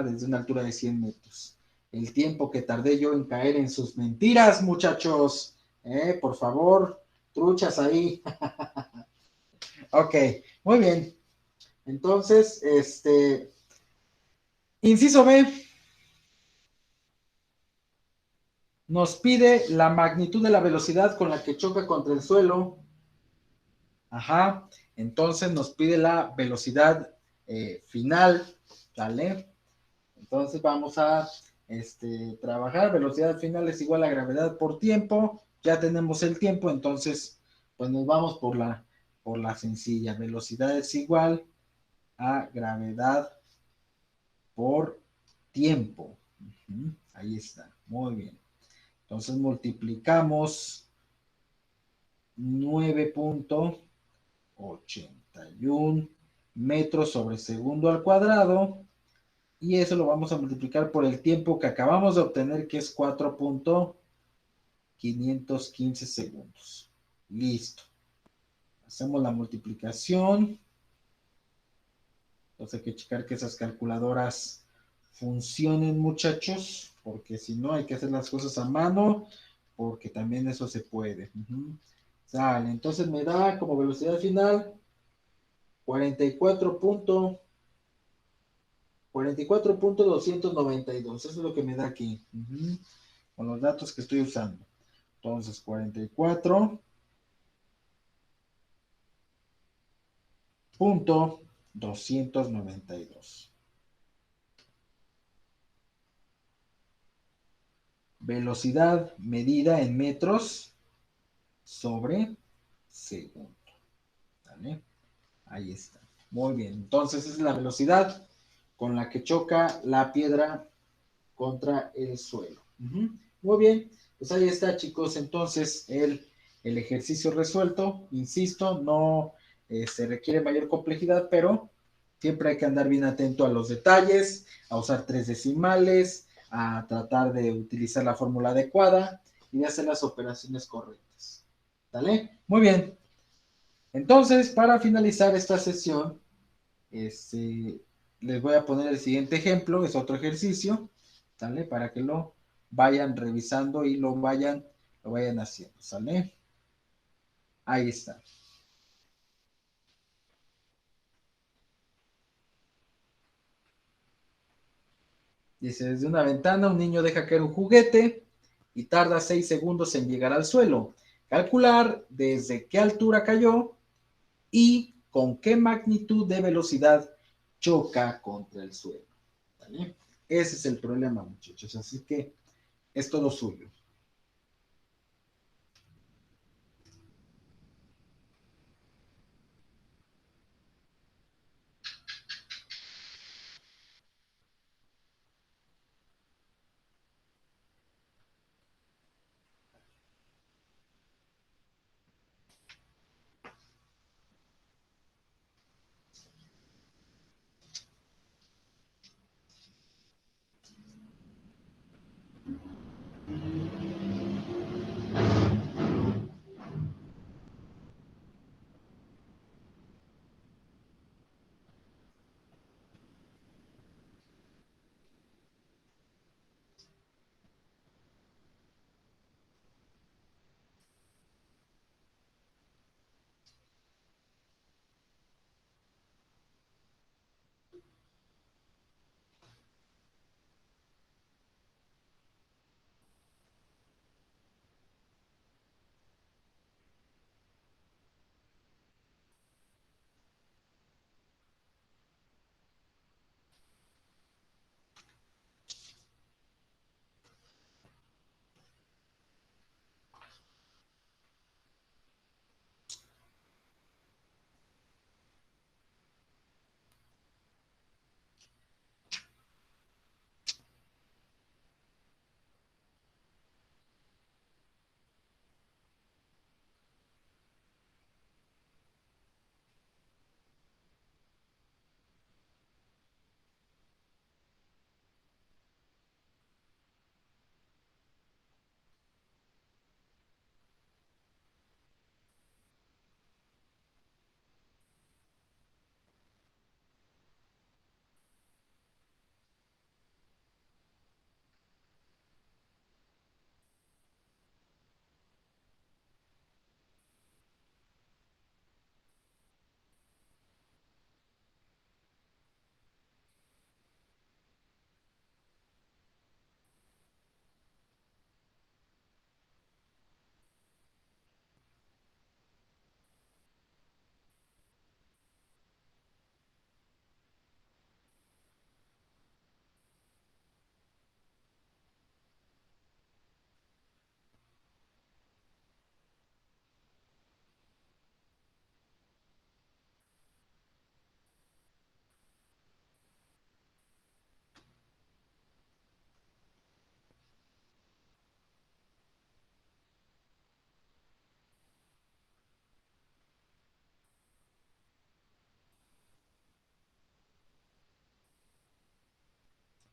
A: desde una altura de 100 metros. El tiempo que tardé yo en caer en sus mentiras, muchachos. Por favor, truchas ahí. Ok, muy bien. Entonces, inciso B, nos pide la magnitud de la velocidad con la que choca contra el suelo. Entonces nos pide la velocidad final, ¿vale? Entonces vamos a trabajar. Velocidad final es igual a gravedad por tiempo. Ya tenemos el tiempo, entonces pues nos vamos por la sencilla. Velocidad es igual a gravedad por tiempo. Ahí está, muy bien. Entonces multiplicamos 9.81 metros sobre segundo al cuadrado y eso lo vamos a multiplicar por el tiempo que acabamos de obtener, que es 4.515 segundos. Listo. Hacemos la multiplicación. Entonces hay que checar que esas calculadoras funcionen, muchachos, porque si no hay que hacer las cosas a mano, porque también eso se puede. Sale, entonces me da como velocidad final 44.292. Eso es lo que me da aquí. Con los datos que estoy usando. Entonces, 44.292. Velocidad medida en metros sobre segundo. ¿Vale? Ahí está. Muy bien. Entonces, esa es la velocidad con la que choca la piedra contra el suelo. Muy bien. Pues ahí está, chicos. Entonces, el ejercicio resuelto. Insisto, no se requiere mayor complejidad, pero siempre hay que andar bien atento a los detalles, a usar tres decimales, a tratar de utilizar la fórmula adecuada y de hacer las operaciones correctas. ¿Vale? Muy bien. Entonces, para finalizar esta sesión, les voy a poner el siguiente ejemplo, es otro ejercicio, ¿sale? Para que lo vayan revisando y lo vayan haciendo, ¿sale? Ahí está. Dice, desde una ventana un niño deja caer un juguete y tarda 6 segundos en llegar al suelo. Calcular desde qué altura cayó y con qué magnitud de velocidad choca contra el suelo. ¿Vale? Ese es el problema, muchachos. Así que es todo suyo.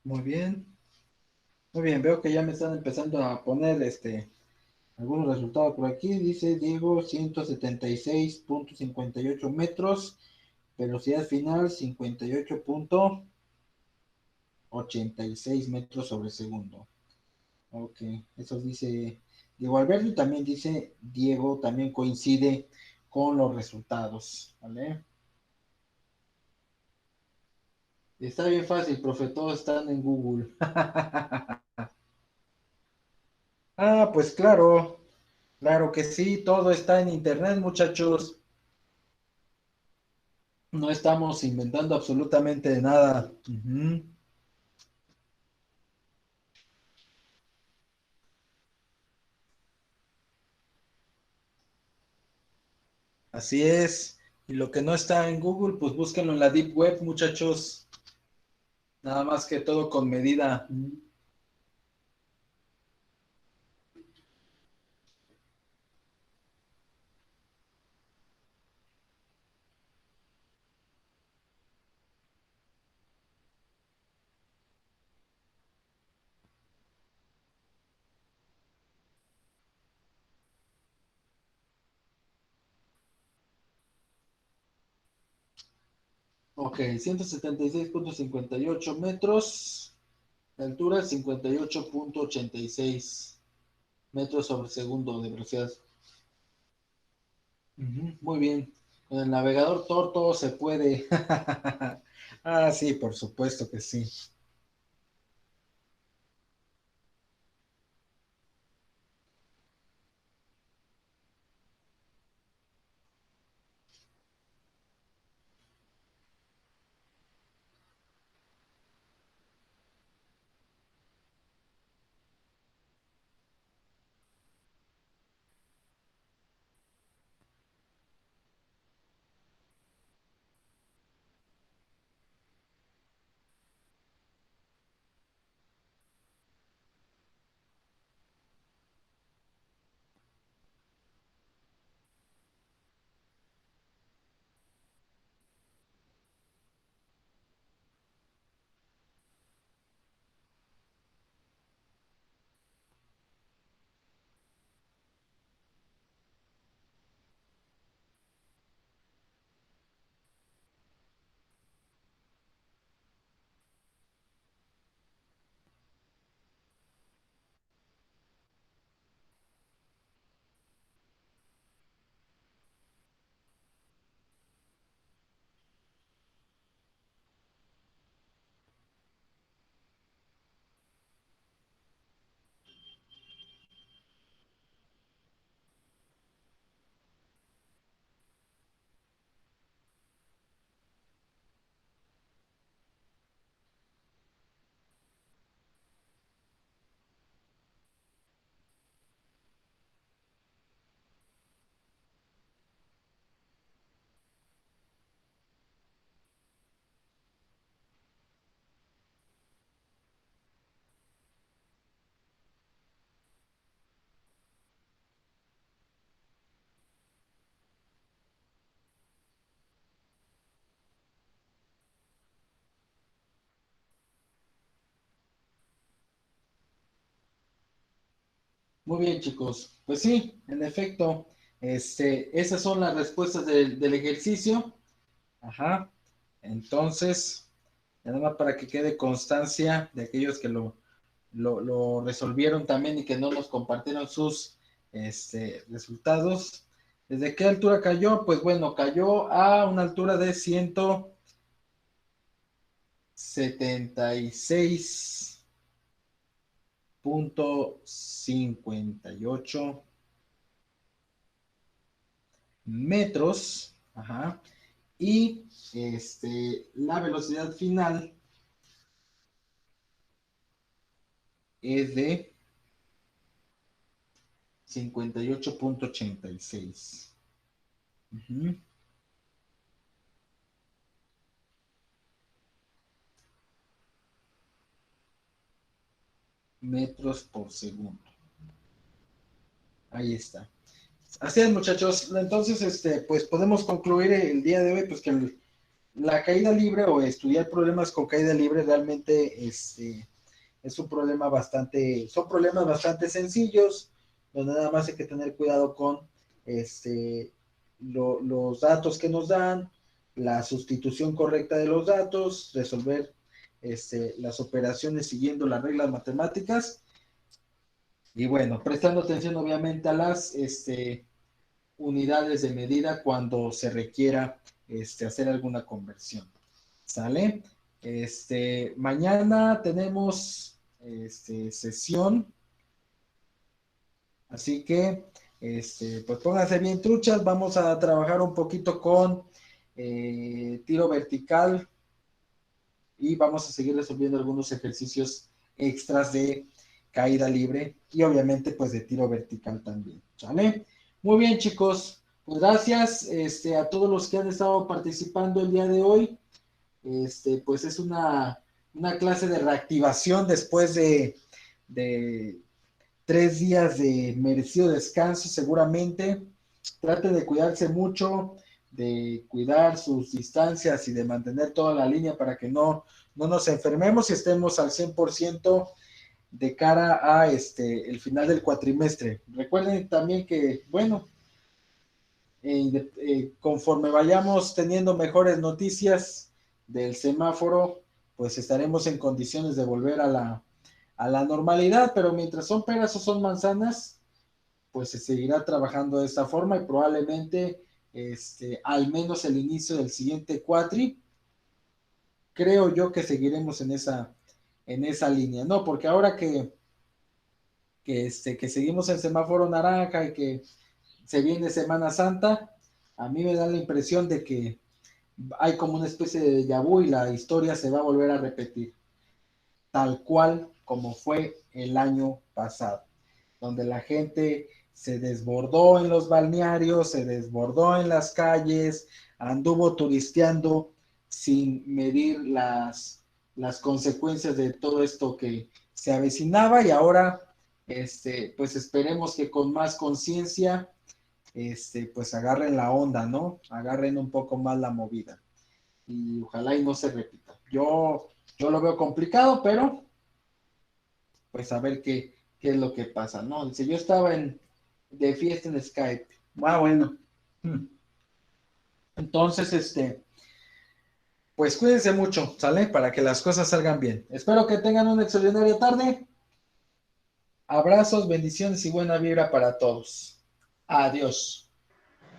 A: Muy bien. Muy bien, veo que ya me están empezando a poner algunos resultados por aquí. Dice Diego 176.58 metros, velocidad final 58.86 metros sobre segundo. Ok, eso dice Diego Alberto y también dice Diego, también coincide con los resultados, ¿vale? Está bien fácil, profe, todos están en Google. Ah, pues claro, claro que sí, todo está en internet, muchachos. No estamos inventando absolutamente nada. Ujú. Así es. Y lo que no está en Google, pues búsquenlo en la Deep Web, muchachos. Nada más que todo con medida. Ok, 176.58 metros. De altura, 58.86 metros sobre segundo de velocidad. Ujú, muy bien. Con el navegador Tor todo se puede. Ah, sí, por supuesto que sí. Muy bien, chicos. Pues sí, en efecto, esas son las respuestas del ejercicio. Ajá. Entonces, nada más para que quede constancia de aquellos que lo resolvieron también y que no nos compartieron sus resultados. ¿Desde qué altura cayó? Pues bueno, cayó a una altura de 176.58 metros. Ajá. Y la velocidad final es de 58.86. Ujú. Metros por segundo. Ahí está. Así es, muchachos. Entonces, pues podemos concluir el día de hoy, pues que la caída libre o estudiar problemas con caída libre realmente es un problema son problemas bastante sencillos, donde nada más hay que tener cuidado con los datos que nos dan, la sustitución correcta de los datos, resolver las operaciones siguiendo las reglas matemáticas y bueno, prestando atención obviamente a las unidades de medida cuando se requiera hacer alguna conversión. ¿Sale? Mañana tenemos sesión, así que pues pónganse bien truchas, vamos a trabajar un poquito con tiro vertical y vamos a seguir resolviendo algunos ejercicios extras de caída libre y obviamente pues de tiro vertical también, ¿sale? Muy bien chicos, pues gracias a todos los que han estado participando el día de hoy. Pues es una clase de reactivación después de 3 días de merecido descanso seguramente. Traten de cuidarse mucho, de cuidar sus distancias y de mantener toda la línea para que no nos enfermemos y estemos al 100% de cara a el final del cuatrimestre. Recuerden también que, bueno, conforme vayamos teniendo mejores noticias del semáforo, pues estaremos en condiciones de volver a la normalidad, pero mientras son peras o son manzanas, pues se seguirá trabajando de esta forma y probablemente al menos el inicio del siguiente cuatri, creo yo que seguiremos en esa línea, ¿no? Porque ahora que seguimos en semáforo naranja y que se viene Semana Santa, a mí me da la impresión de que hay como una especie de déjà vu y la historia se va a volver a repetir, tal cual como fue el año pasado, donde la gente se desbordó en los balnearios, se desbordó en las calles, anduvo turisteando sin medir las consecuencias de todo esto que se avecinaba y ahora, pues esperemos que con más conciencia, pues agarren la onda, ¿no? Agarren un poco más la movida y ojalá y no se repita. Yo lo veo complicado, pero pues a ver qué es lo que pasa, ¿no? Dice, yo estaba de fiesta en Skype. Ah, bueno. Entonces, pues cuídense mucho, ¿sale? Para que las cosas salgan bien. Espero que tengan una extraordinaria tarde. Abrazos, bendiciones y buena vibra para todos. Adiós.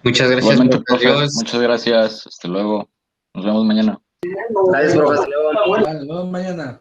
B: Muchas gracias,
C: Igualmente,
B: profe.
C: profe,
B: Adiós.
C: muchas gracias. Hasta luego. Nos vemos mañana.
B: Gracias, profe. Hasta luego.
A: Vale, nos vemos mañana.